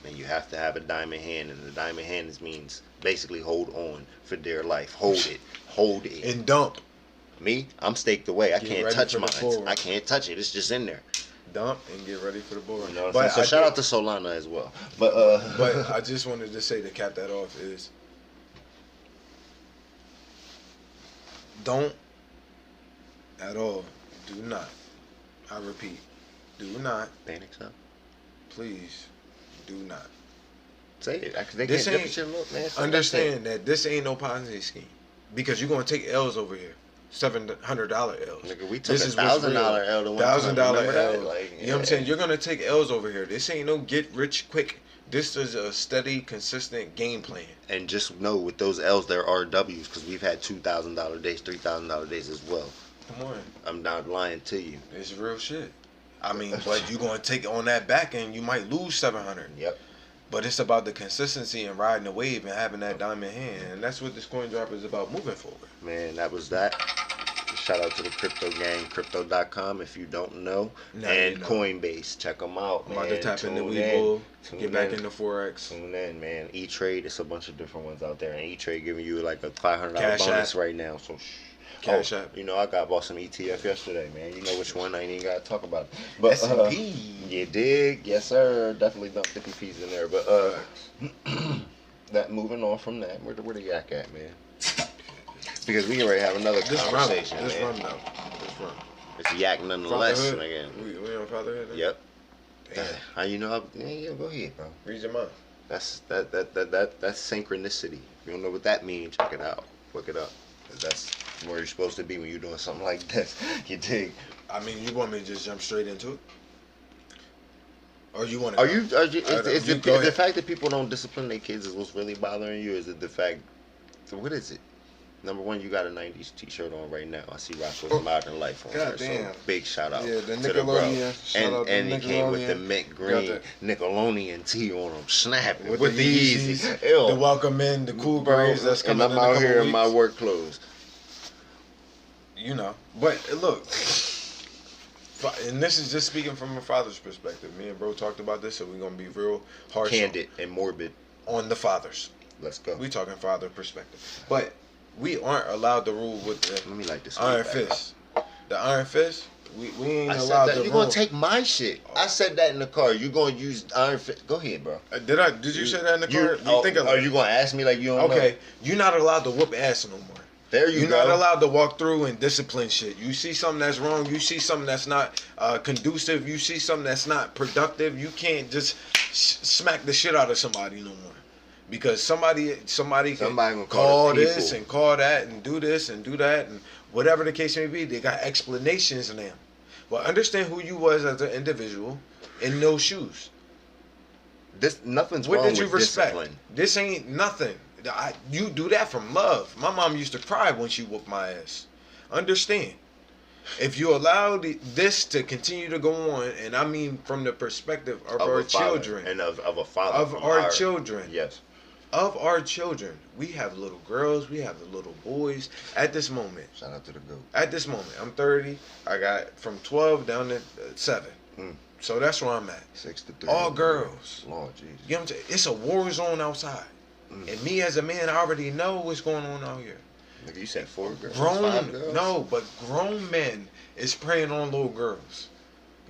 and you have to have a diamond hand. And the diamond hand means basically hold on for dear life. Hold it. Hold it. And dump. Me, I'm staked away. I Get can't ready touch for the mine. forward. I can't touch it. It's just in there. Dump and get ready for the bull run. You know what I'm But saying? So shout I out to Solana as well. But But I just wanted to say to cap that off is don't at all, do not, I repeat, do not, panic sell. please, do not. Say it. They This can't ain't- different shit. Look, man. Say Understand that this ain't no Ponzi scheme because you're gonna take L's over here. $700 L's. Nigga, we took This a is what's real. $1,000 L to one time. $1,000 Remember that? L. Like, You know what I'm saying? You're gonna take L's over here. This ain't no get rich quick This is a steady, consistent game plan. And just know with those L's, there are W's because we've had $2,000 days, $3,000 days as well. Come on. I'm not lying to you. It's real shit. I mean, but you're going to take it on that back and you might lose 700. Yep. But it's about the consistency and riding the wave and having that diamond hand. And that's what this coin drop is about moving forward. Man, that was that. Shout out to the crypto gang, crypto.com if you don't know. Now and you know. Coinbase, check them out, I'm man. about to tap into Tune Webull, in. get back into Forex. Tune in, man. E-Trade, it's a bunch of different ones out there. And E-Trade giving you like a $500 Cash bonus App. right now. So Cash App. You know, I bought some ETF yesterday, man. You know which one? I ain't even got to talk about it. But S&P. You dig? Yes, sir. Definitely dumped 50 P's in there. But that moving on from that, where the yak at, man? Because we already have another conversation. This man. run though. This run. It's yak nonetheless. Fatherhood. Again. We on fatherhood? Then? Yep. Damn. How you know? Yeah, go ahead, bro. Read your mind. That's synchronicity. If you don't know what that means, check it out. Look it up. 'Cause that's where you're supposed to be when you're doing something like this. You dig? I mean, you want me to just jump straight into it? Or you want to? Is the fact that people don't discipline their kids is what's really bothering you? Is it the fact? What is it? Number one, you got a '90s T-shirt on right now. I see Rocco's Modern Life on there. damn. So big shout out Yeah, the to the bro. Nickelodeon. Shout out to And he came with the Nickelodeon. mint green Nickelodeon tee on him, snapping with the Yeezys. The welcome in, the cool girls that's coming and I'm in a out here couple in my weeks. work clothes. You know, but look, and this is just speaking from a father's perspective. Me and bro talked about this, so we're gonna be real harsh, Candid and morbid. on the fathers. Let's go. We talking father perspective, but we aren't allowed to rule with the Let me like this iron feedback. fist. The iron fist, we ain't I said allowed that to you're rule. gonna take my shit. I said that in the car. You gonna use iron fist? Go ahead, bro. Did you say that in the car? Are you gonna ask me like you don't know? Okay, you're not allowed to whoop ass no more. There you You're go. not allowed to walk through and discipline shit. You see something that's wrong. You see something that's not conducive. You see something that's not productive. You can't just smack the shit out of somebody no more, because somebody can gonna call the this people. and call that and do this and do that and whatever the case may be. They got explanations now. Well, understand who you was as an individual in those shoes. Nothing's What wrong did you with respect? discipline. This ain't nothing. You do that from love. My mom used to cry when she whooped my ass. Understand? If you allow this to continue to go on, and I mean from the perspective of our a father children, and of a father of from our children, Yes. of our children, we have little girls, we have the little boys. At this moment, Shout out to the goat. at this moment, I'm 30. I got from 12 down to 7. So that's where I'm at. 6 to 3. All girls. Lord Jesus. You know what I'm saying? It's a war zone outside. And me as a man, I already know what's going on out here. Nigga, you said 4 girls. 5 Grown, girls? no, but grown men is preying on little girls.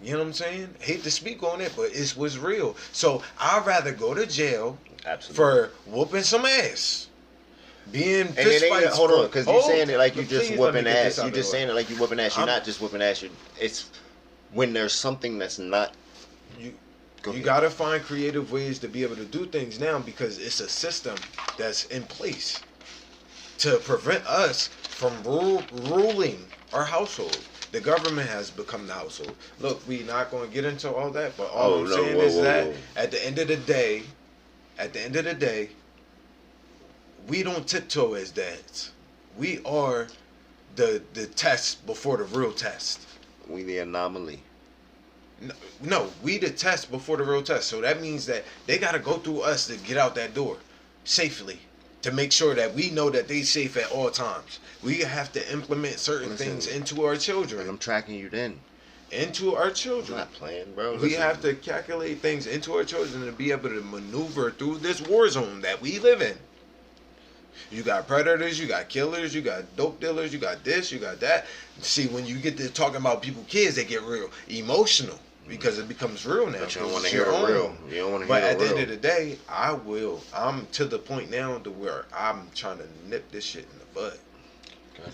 You know what I'm saying? Hate to speak on it, but it's what's real. So I'd rather go to jail Absolutely. for whooping some ass, being And fist it ain't fights. hold on, because you're saying it like you but just please let me whooping get this ass. out You're the just way. saying it like you whooping ass. You're I'm- not just whooping ass. It's when there's something that's not. You gotta find creative ways to be able to do things now, because it's a system that's in place to prevent us from ruling our household. The government has become the household. Look, we not going to get into all that, but all I'm saying is that at the end of the day, we don't tiptoe as dads. We are the test before the real test. We the anomaly. No, we the test before the real test. So that means that they got to go through us to get out that door safely, to make sure that we know that they safe at all times. We have to implement certain things into our And children. I'm tracking you then. Into our I'm children. not playing, bro. We have to calculate things into our children to be able to maneuver through this war zone that we live in. You got predators, you got killers, you got dope dealers, you got this, you got that. See, when you get to talking about people, kids, they get real emotional because it becomes real now. But you don't want It's to hear your the real. own. You don't want to But hear at the the real. end of the day, I'm to the point now to where I'm trying to nip this shit in the bud.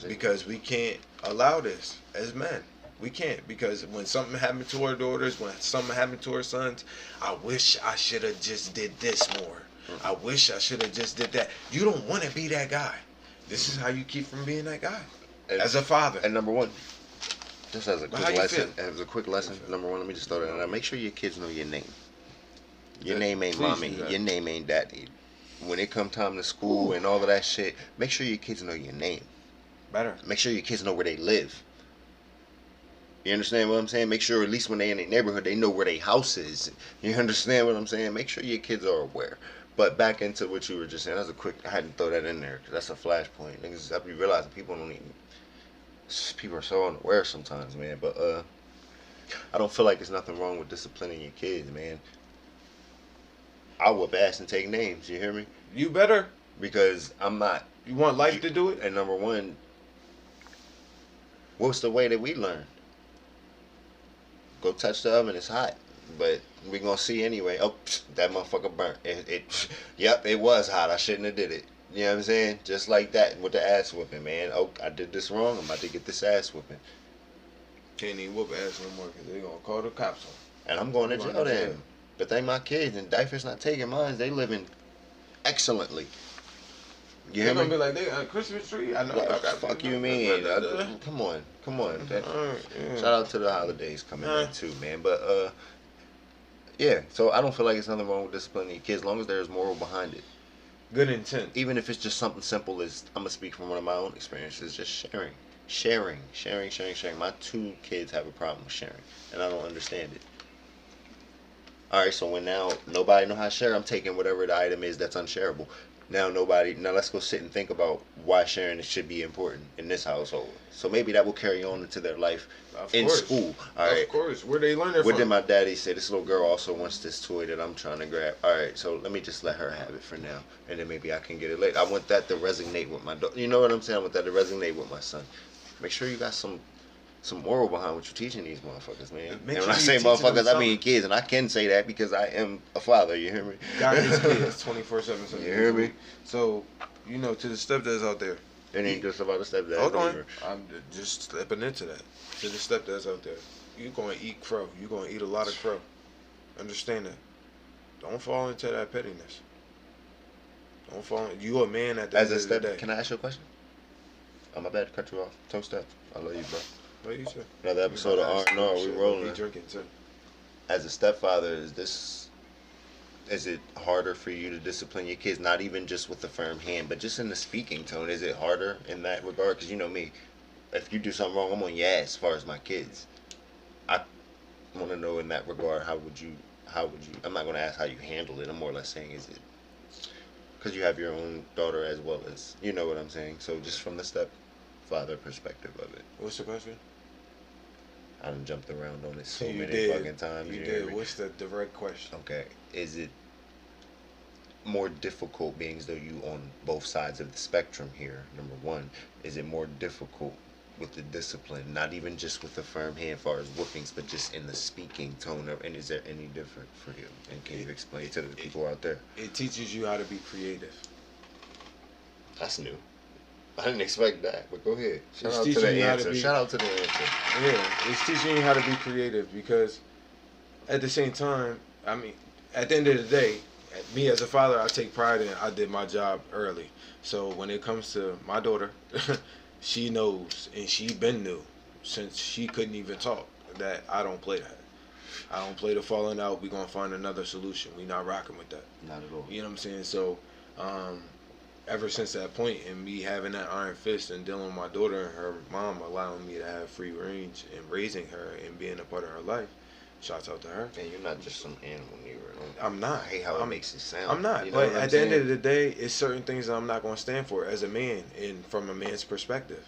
Because we can't allow this as men. We can't, because when something happened to our daughters, when something happened to our sons, I wish I should have just did this more. I wish I should have just did that. You don't want to be that guy. This is how you keep from being that guy. As a father. And number one, just as a How quick you lesson, feel? number one, let me just throw that out. Make sure your kids know your name. Your name ain't Please mommy. do that. Your name ain't daddy. When it come time to school and all of that shit, make sure your kids know your name. Better. Make sure your kids know where they live. You understand what I'm saying? Make sure at least when they in their neighborhood, they know where their house is. You understand what I'm saying? Make sure your kids are aware. But back into what you were just saying, that's a quick. I had to throw that in there because that's a flashpoint. Niggas, I be realizing people don't even. People are so unaware sometimes, man. But I don't feel like there's nothing wrong with disciplining your kids, man. I whoop ass and take names. You hear me? You better. Because I'm not. You want life to do it? And number one, what's the way that we learn? Go touch the oven, it's hot. But we gonna see anyway. Oh, that motherfucker burnt. Yep, it was hot. I shouldn't have did it. You know what I'm saying? Just like that with the ass whooping, man. Oh, I did this wrong. I'm about to get this ass whooping. Can't even whoop ass no more because they gonna call the cops on. And I'm going to jail then. But they my kids, and Diaper's not taking mine. They living excellently. You hear me? They're gonna be like, they got a Christmas tree? I know. Like, fuck you mean? Come on. Shout out to the holidays coming in too, man. But yeah. So I don't feel like it's nothing wrong with disciplining your kids, as long as there's moral behind it. Good intent. Even if it's just something simple as, I'm gonna speak from one of my own experiences, just sharing. My 2 kids have a problem with sharing, and I don't understand it. All right, so when now nobody know how to share, I'm taking whatever the item is that's unshareable. Now let's go sit and think about why sharing it should be important in this household. So maybe that will carry on into their life in school. All right. Of course. Where they learn it from? What did my daddy say? This little girl also wants this toy that I'm trying to grab. All right, so let me just let her have it for now, and then maybe I can get it later. I want that to resonate with my daughter. You know what I'm saying? I want that to resonate with my son. Make sure you got some moral behind what you're teaching these motherfuckers, man. And when I say motherfuckers, I mean kids, and I can say that because I am a father. You hear me? Got these kids 24/7. You hear me? So, to the stepdads out there. It ain't just about the stepdad. Hold on. I'm just stepping into that. To the stepdads out there. You're going to eat crow. You're going to eat a lot of crow. Understand that. Don't fall into that pettiness. Don't fall. You a man at the end of the day. Can I ask you a question? I'm about to cut you off. Toe step. I love you, bro. What you say? Another episode of R&R. We rolling. Be drinking too. As a stepfather, is it harder for you to discipline your kids? Not even just with the firm hand, but just in the speaking tone. Is it harder in that regard? Because you know me, if you do something wrong, I'm on your ass as far as my kids. I want to know in that regard, how would you? I'm not going to ask how you handle it. I'm more or less saying, is it because you have your own daughter as well as, you know what I'm saying? So just from the stepfather perspective of it. What's the question? I done jumped around on it so many fucking times. You did. What's the direct question? Okay. Is it more difficult, being as though you on both sides of the spectrum here, number one, is it more difficult with the discipline, not even just with the firm hand as far as whoopings, but just in the speaking tone of, and is there any different for you? And can you explain to the people out there? It teaches you how to be creative. That's new. I didn't expect that, but go ahead. Shout out to the answer. Yeah, it's teaching you how to be creative because at the same time, I mean, at the end of the day, me as a father, I take pride in I did my job early. So when it comes to my daughter, she knows, and she been knew since she couldn't even talk, that I don't play that. I don't play the falling out. We gonna find another solution. We not rocking with that. Not at all. You know what I'm saying? So, ever since that point, and me having that iron fist and dealing with my daughter and her mom allowing me to have free range and raising her and being a part of her life, shouts out to her. And you're not just some animal neither. I'm not. I hate how it makes it sound. I'm not. You know but at the end of the day, it's certain things that I'm not going to stand for as a man and from a man's perspective.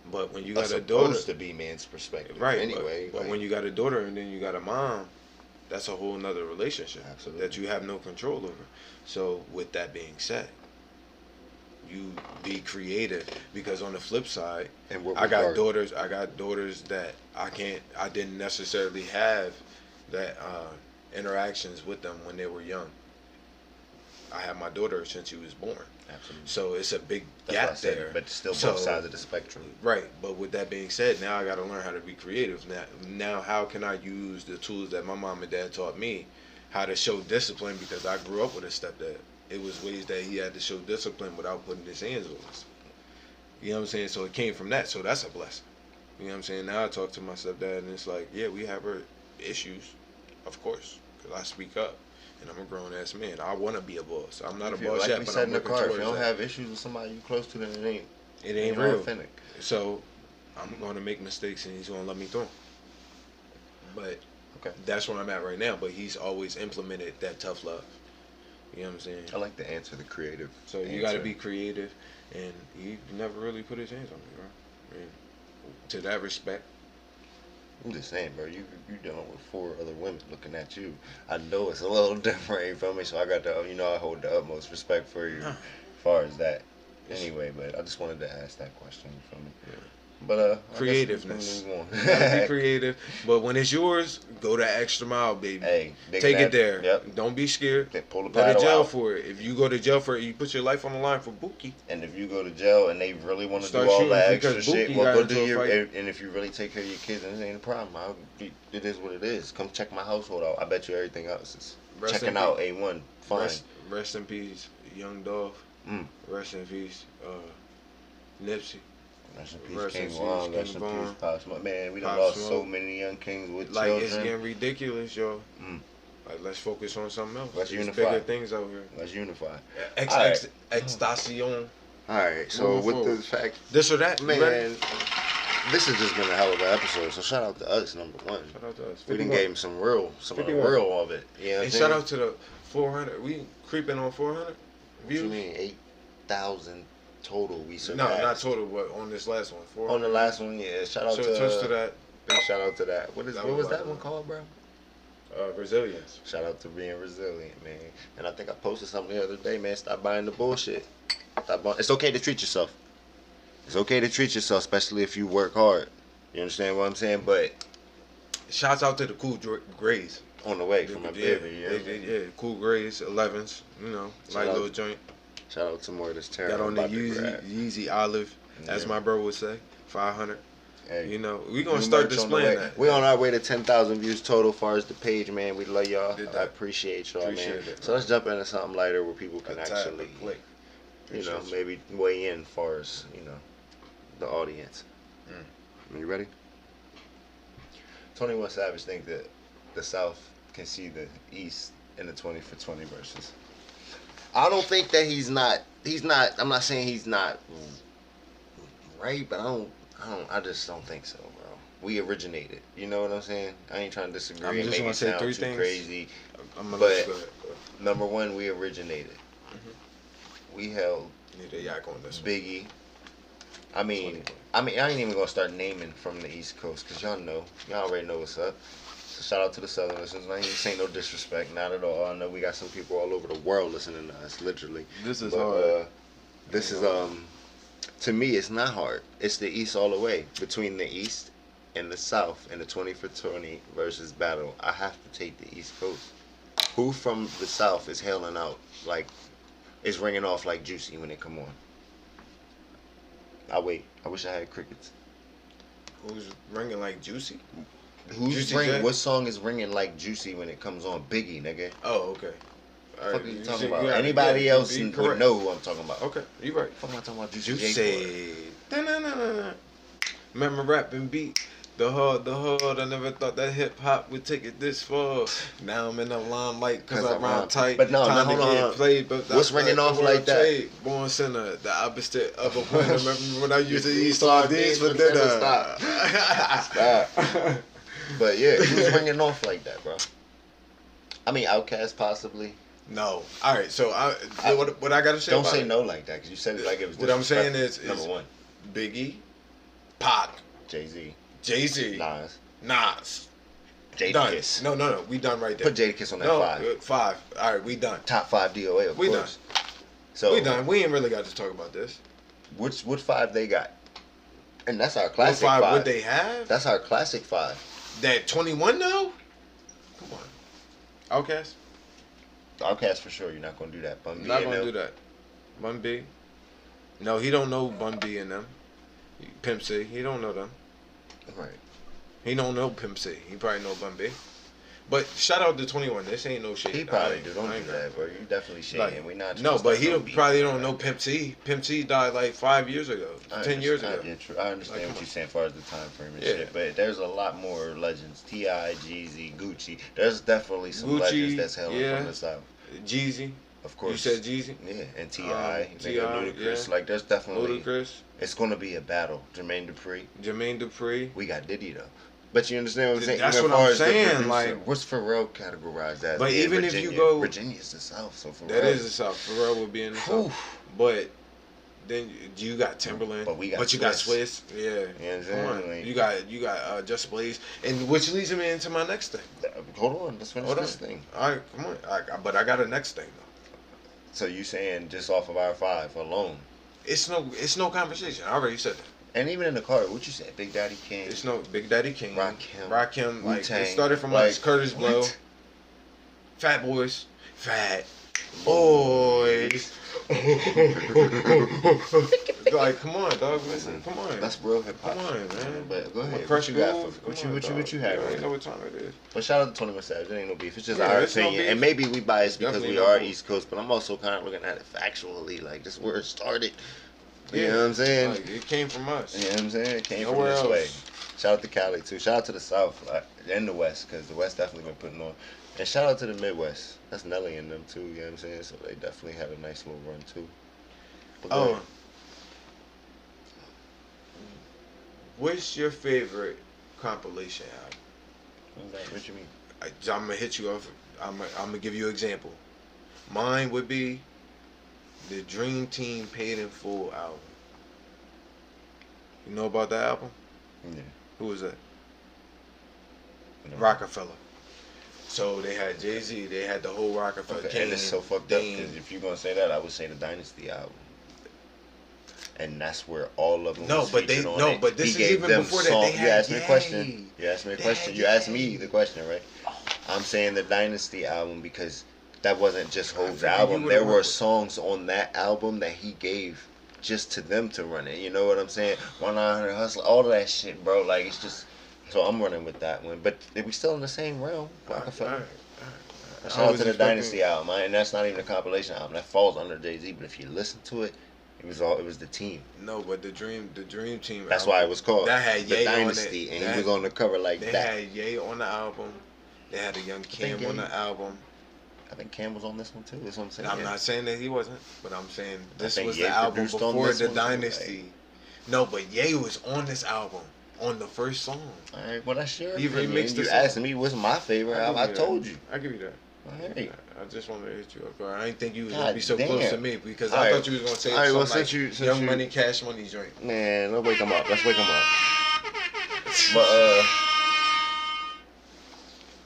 But when you got a daughter, supposed to be man's perspective, right? Anyway, but when you got a daughter and then you got a mom, that's a whole nother relationship. Absolutely. That you have no control over. So with that being said, you be creative, because on the flip side, I got daughters that I didn't necessarily have that interactions with them when they were young. I had my daughter since she was born. Absolutely. So it's a big gap there. But still both sides of the spectrum. Right. But with that being said, now I got to learn how to be creative. Now how can I use the tools that my mom and dad taught me, how to show discipline, because I grew up with a stepdad. It was ways that he had to show discipline without putting his hands on us. You know what I'm saying? So it came from that. So that's a blessing. You know what I'm saying? Now I talk to my stepdad and it's like, yeah, we have our issues, of course, because I speak up. and I'm a grown ass man. I want to be a boss. I'm not a If you- boss like yet, we but said I'm in the working car, if towards you don't that. have issues with somebody you close to, then It ain't real. real. Authentic. So I'm gonna make mistakes, and he's gonna let me through 'em. But Okay. that's where I'm at right now. But he's always implemented that tough love. You know what I'm saying? I like the answer, the creative. So you got to be creative, and he never really put his hands on me, bro. I mean, to that respect. I'm just saying, bro. You dealing with 4 other women looking at you. I know it's a little different, you feel me? So I got the, I hold the utmost respect for you, as far as that. Anyway, but I just wanted to ask that question, you feel me? Yeah. But creativeness. You gotta be creative, but when it's yours, go that extra mile, baby. Hey, take it there. Yep. Don't be scared. Pull the Go to paddle jail out. for it. If you go to jail for it, you put your life on the line for Buki. And if you go to jail and they really want to do Start all shooting that because extra shit, Buki well, got go into do a your. fight. And if you really take care of your kids, then it ain't a problem. It is what it is. Come check my household out. I bet you everything else is checking out A1. Fine. Rest in peace, Young Dolph. Rest in peace, Nipsey. Rest in peace, Rest in King peace, Von. King Rest in Von. peace, Pop Smoke. Man, we done Pop lost Smoke. so many young kings with Like, children. it's getting ridiculous, yo. Like, let's focus on something else. Let's There's unify. bigger things out here. Let's unify. Extacion. Alright, so Moving with forward. the fact, This or that, man, you ready? this has just been a hell of an episode. So shout out to us, number one. Shout out to us. We done 51. gave him some of the 51. real of it. You know what I'm And saying? shout out to the 400. We creeping on 400 What views. you mean 8,000 total we No, surpassed? not total, but on this last one. 400. On the last one, yeah. Shout out So to touch to that. big shout out to that. What That was was that like- one called, bro? Resilience. Shout out to being resilient, man. And I think I posted something the other day, man. Stop buying the bullshit. It's okay to treat yourself. It's okay to treat yourself, especially if you work hard. You understand what I'm saying? But Shouts out to the Cool Grays. on the way from my baby, yeah, Cool Grays, 11s, Shout light out- little joint. shout out to more of this terror. Got on the I'm about to grab. Yeezy Olive, as Yeah. my bro would say, 500. Hey, We gonna new start merch on the displaying way. that. We on our way to 10,000 views total, far as the page, man. We love y'all. Did I that. appreciate y'all, Appreciate man. it. So let's jump into something lighter where people can A tab, actually, a click. maybe weigh in, far as the audience. Are you ready? 21 Savage think that the South can see the East in the 20 for 20 verses. I don't think that he's not. I'm not saying he's not right, but I just don't think so, bro. We originated. You know what I'm saying? I ain't trying to disagree I'm and just make gonna it say sound 3 too things. crazy. I'm gonna But- let you go ahead. Number one, we originated. We held Need a yak on this one. Biggie. I mean, I ain't even gonna start naming from the East Coast, cause y'all already know what's up. So shout out to the Southern listeners. I ain't saying no disrespect, not at all. I know we got some people all over the world listening to us, literally. This is But, hard. This is to me, it's not hard. It's the East all the way. Between the East and the South in the 20 for 20 versus battle, I have to take the East Coast. Who from the South is hailing out like, is ringing off like Juicy when they come on? I wait. I wish I had crickets. Who's ringing like Juicy? Who's Juicy ringing? J? What song is ringing like Juicy when it comes on? Biggie, nigga. Oh, okay. All What are you see, talking about? gotta- Anybody yeah, else be would correct. know who I'm talking about. Okay, you right. What am I talking about? Juicy J for? Juicy. Da-na-na-na-na. Remember rap and beat. The hard. I never thought that hip hop would take it this far. Now I'm in the limelight because I rhyme tight. But no, Time hold to on. get played, but What's ringing off like that? Trade. Born sinner, the opposite of a winner. Remember when I used to eat Eat sardines for sardines, dinner? but Stop. But yeah, who's ringing off like that, bro? I mean, Outkast possibly. No. All right. So what I gotta say? Don't about say it, no like that, because you said it like it was. What I'm saying disrespectful. is number one, Biggie, Pac, Jay-Z, Jay-Z, Nas, Nas. Done. Jadakiss. No. We done right there. Put Jadakiss on that No, 5. 5. All right, we done. Top 5 DOA, of We course. So We done. We ain't really got to talk about this. What 5 they got? And that's our What classic 5 5. would they have? That's our classic 5. That 21 now? Come on. Outcast? Outkast for sure. You're not gonna do that. Bun B Not and gonna them. do that. Bun B. No, he don't know Bun B and them. Pimp C. He don't know them. Right. He don't know Pimp C. He probably know Bun B. But shout out to 21. This ain't no shit. He probably do. Don't do that, bro. You definitely shading. Like, We not. No, but he probably don't know Pimp C. Pimp C died like 5 years ago, 10 years ago. Yeah, true. I understand what you're saying as far as the time frame and Yeah. shit. But there's a lot more legends. T.I., Jeezy, Gucci. There's definitely some Gucci, legends that's hailing yeah. from the South. Jeezy. Of course. You said Jeezy? Yeah, and T.I., T.I., Ludacris. yeah. Like, there's definitely... Ludacris. It's going to be a battle. Jermaine Dupri. We got Diddy, though. But you understand what I'm saying? That's even what far I'm as the saying. producer, Like, what's Pharrell categorized as? But Yeah, even Virginia. if you go... Virginia's the South, so Pharrell... That is the South. Pharrell would be in the South. But... Then you got Timberland, but you got Swiss, yeah. You know what I'm saying? You got Just Blaze, and which leads me into my next thing. Hold on, let's finish this thing. All right, come on. But I got a next thing though. So you saying just off of our 5 alone? It's no conversation. I already said that. And even in the car, what you said? Big Daddy King. It's no Big Daddy King. Rakim. Like Wu-Tang. It started from like, us. Curtis Blow. Fat Boys. Fat Boys. Like, come on, dog. Listen, come on. That's real hip hop. Come on, man. But go ahead. What you got? What you have? I know what time it is. But shout out to 21 Savage. It ain't no beef. It's just our opinion, and maybe we biased because we are East Coast. But I'm also kind of looking at it factually, like this where it started. You know what I'm saying? Like, it came from us. You know what I'm saying? It came Nowhere from this else. way. Shout out to Cali too. Shout out to the South and the West, because the West definitely been putting on. And shout out to the Midwest. That's Nelly and them too. You know what I'm saying? So they definitely had a nice little run too. Oh. What's your favorite compilation album? What you mean? I'm gonna hit you off. I'm gonna give you an example. Mine would be the Dream Team Paid in Full album. You know about that album? Yeah. Who was that? No. Rockefeller. So they had Jay-Z. They had the whole Rockefeller. Okay, and it's so fucked up because if you're gonna say that, I would say the Dynasty album. And that's where all of them. No, was but featured on it. but this he is gave even them before song. that. They You had asked me a question. You asked me a question. You asked me the question, right? I'm saying the Dynasty album because that wasn't just Hope's album. There were songs on that album that he gave just to them to run it. You know what I'm saying? 100 Hustle, all of that shit, bro. Like it's just. So I'm running with that one, but we still in the same realm. Rockefeller. Shout out to the Dynasty album, and that's not even a compilation album. That falls under Jay-Z. But if you listen to it, it was the team. No, but the Dream Team. That's album, why it was called that had the Ye Dynasty, on it. and he was on the cover like they that. They had Ye on the album. They had a young Cam on the album. I think Cam was on this one too. That's what I'm saying. I'm not saying that he wasn't, but I'm saying this was Ye the album produced on before this the one, Dynasty. like- No, but Ye was on this album on the first song. All right, well that's your He opinion. remixed the You song. asked me what's my favorite album. I told you. I give you that. All right. I just wanted to hit you up. I didn't think you was God gonna be so close to damn. me because All I right. thought you was gonna say All right, well, something since like Young Money, Cash Money joint. Man, let's wake him up. But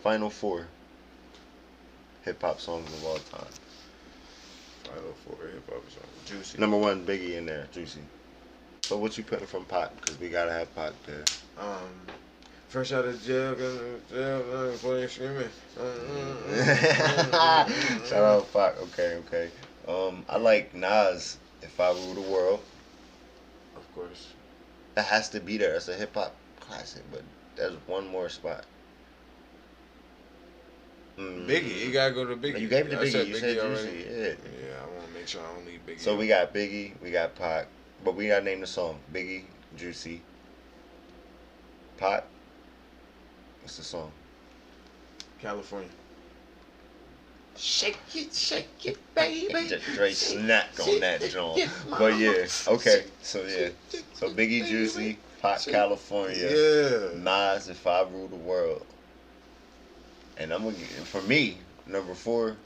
final 4 hip hop songs of all time. Final 4 hip hop song. Juicy. Number 1, Biggie in there, Juicy. So what you putting from Pac? Because we gotta have Pac there. Fresh out of jail, playing screaming. Shout out Pac. Okay. I like Nas, If I Rule the World. Of course. That has to be there. That's a hip hop classic, but there's one more spot. Biggie, you gotta go to Biggie. You gave it to Biggie. You said already. Juicy. Yeah. Yeah, I want to make sure I don't leave Biggie. So we got Biggie, we got Pac, but we gotta name the song. Biggie, Juicy, Pac. What's the song? California. Shake it, baby. Just straight snack on that joint. But yeah, okay. So yeah. So Biggie, Juicy, Pac, California. Yeah. Nas, If I Rule the World. And I'm gonna get, for me, number 4.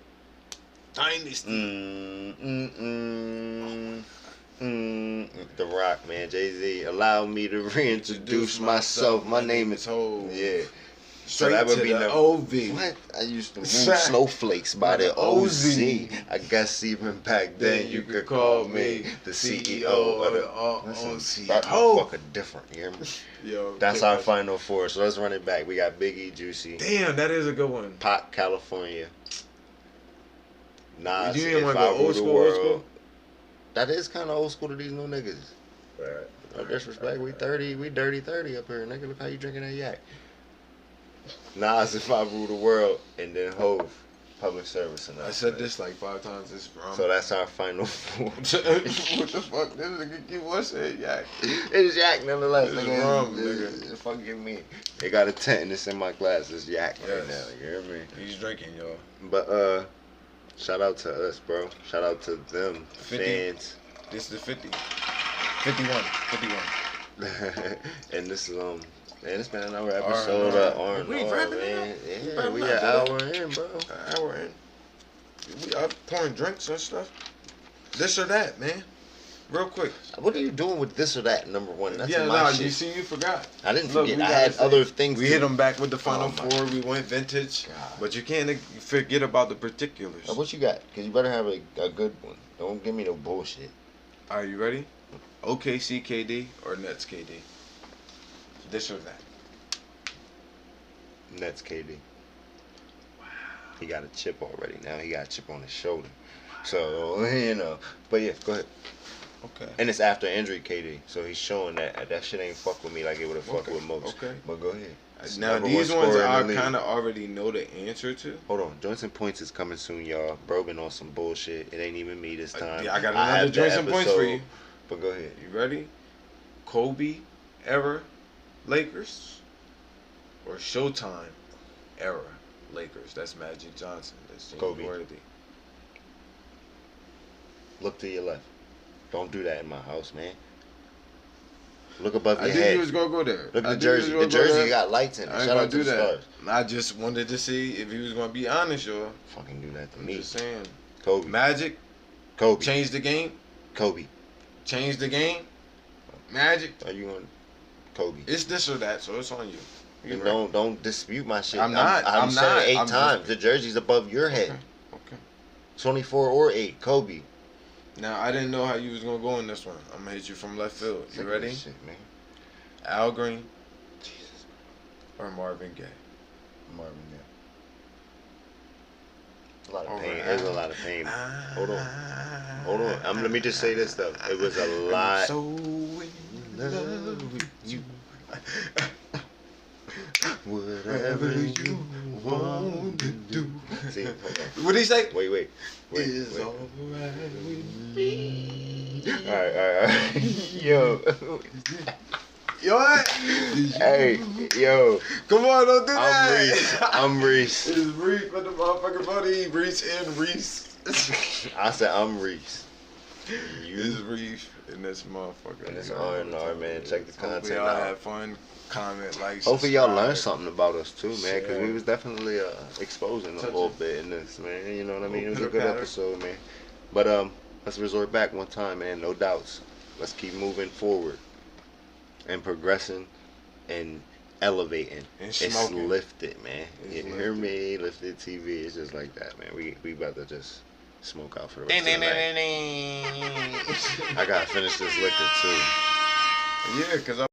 Dynasty. The Rock, man. Jay-Z. Allow me to reintroduce myself. My name is Hov. Yeah. Straight that would to be the number- OV. What? I used to move snowflakes by the OZ. I guess even back then you could call me the CEO of the Listen, that motherfucker different, you hear me? Yo, That's our final 4. So let's run it back. We got Biggie, Juicy, Damn, that is a good one. Pac, California, Nas, You didn't If want I to go Rule old the school, World. That is kind of old school to these new niggas. Right. No disrespect, we 30, we dirty 30 up here, nigga. Look how you drinking that yak. Nas, If I Rule the World, and then Hove, Public Service announcement. I said this like 5 times. This So that's our final four. what the fuck? This nigga keep on saying yak. It's yak nonetheless. It's Nigga. rum, nigga. It's fucking me. They got a tent and it's in my glass. It's yak right Yes. now. You hear me? He's drinking, y'all. But shout out to us, bro. Shout out to them 50. fans. This is the 50. 51. 51. And this is man, it's been another episode of R&R, We wrapping it man. up. Yeah, we an hour in, bro. An hour in. We are pouring drinks and stuff. This or that, man. Real quick. What are you doing with this or that? Number one, that's Yeah, my nah, shit. you see, you forgot. I didn't Look, forget. we I gotta had say, other things. We to hit them back with the final Oh, my four. We went vintage. God. But you can't forget about the particulars. What you got? Because you better have a good one. Don't give me no bullshit. Are you ready? OKC KD or Nets KD? This or that? Nets KD. Wow. He got a chip already. Now he got a chip on his shoulder. So, you know. But yeah, go ahead. Okay. And it's after injury KD. So he's showing that shit ain't fuck with me like it would have fucked with most. Okay. But go ahead. Now Number these one ones scorer in I the league. kind of already know the answer to. Hold on. Joints and Points is coming soon, y'all. Bro been on some bullshit. It ain't even me this time. Yeah, I got have another the Joints and Points for episode, you. But go ahead. You ready? Kobe era Lakers or Showtime era Lakers? That's Magic Johnson. That's James Kobe. Worthy. Look to your left. Don't do that in my house, man. Look above I your think head. you was gonna go there. Look I at the think you jersey. was The gonna go jersey there. got lights in it. I ain't Shout gonna out to do the that. stars. I just wanted to see if he was gonna be honest, y'all. Fucking do that to I'm me. just saying. Kobe. Magic Kobe. changed the game. Kobe. Changed the game. Magic. Are you on Kobe? It's this or that, so it's on you. You And right. don't dispute my shit. I'm not. I'm I'm saying not. 8 I'm times. The jersey's above your head. Okay. 24 or 8. Kobe. Now I didn't know how you was gonna go in this one. I'm gonna hit you from left field. Sick You of ready? this shit, man. Al Green Jesus. or Marvin Gaye? Marvin Gaye. A lot of Over pain. Al. There's a lot of pain. Hold on. Hold on. Let me just say this though. It was a lot. So in love with you. Whatever you want to do. See, hold on. What did he say? Wait. Is alright with me. Alright. Yo. Yo, what? Hey, yo. Come on, don't do that. I'm Reese. It's Reese with the motherfucking buddy. Reese and Reese. I said I'm Reese. It's Reese in this motherfucker. And it's R&R, man. Check the Hopefully content y'all out. had fun. Comment, like, Hopefully y'all subscribe. learned something about us too, man, because we Share. was definitely exposing a Touch little it. bit in this, man. You know what I mean? It was a Pitter good patter. episode, man. But let's resort back one time, man. No doubts. Let's keep moving forward and progressing and elevating. And It's smoking. lifted, man. It's You hear me? Lifted TV. It's just like that, man. We about to just smoke out for the rest of the night. I gotta finish this liquor too. Yeah, because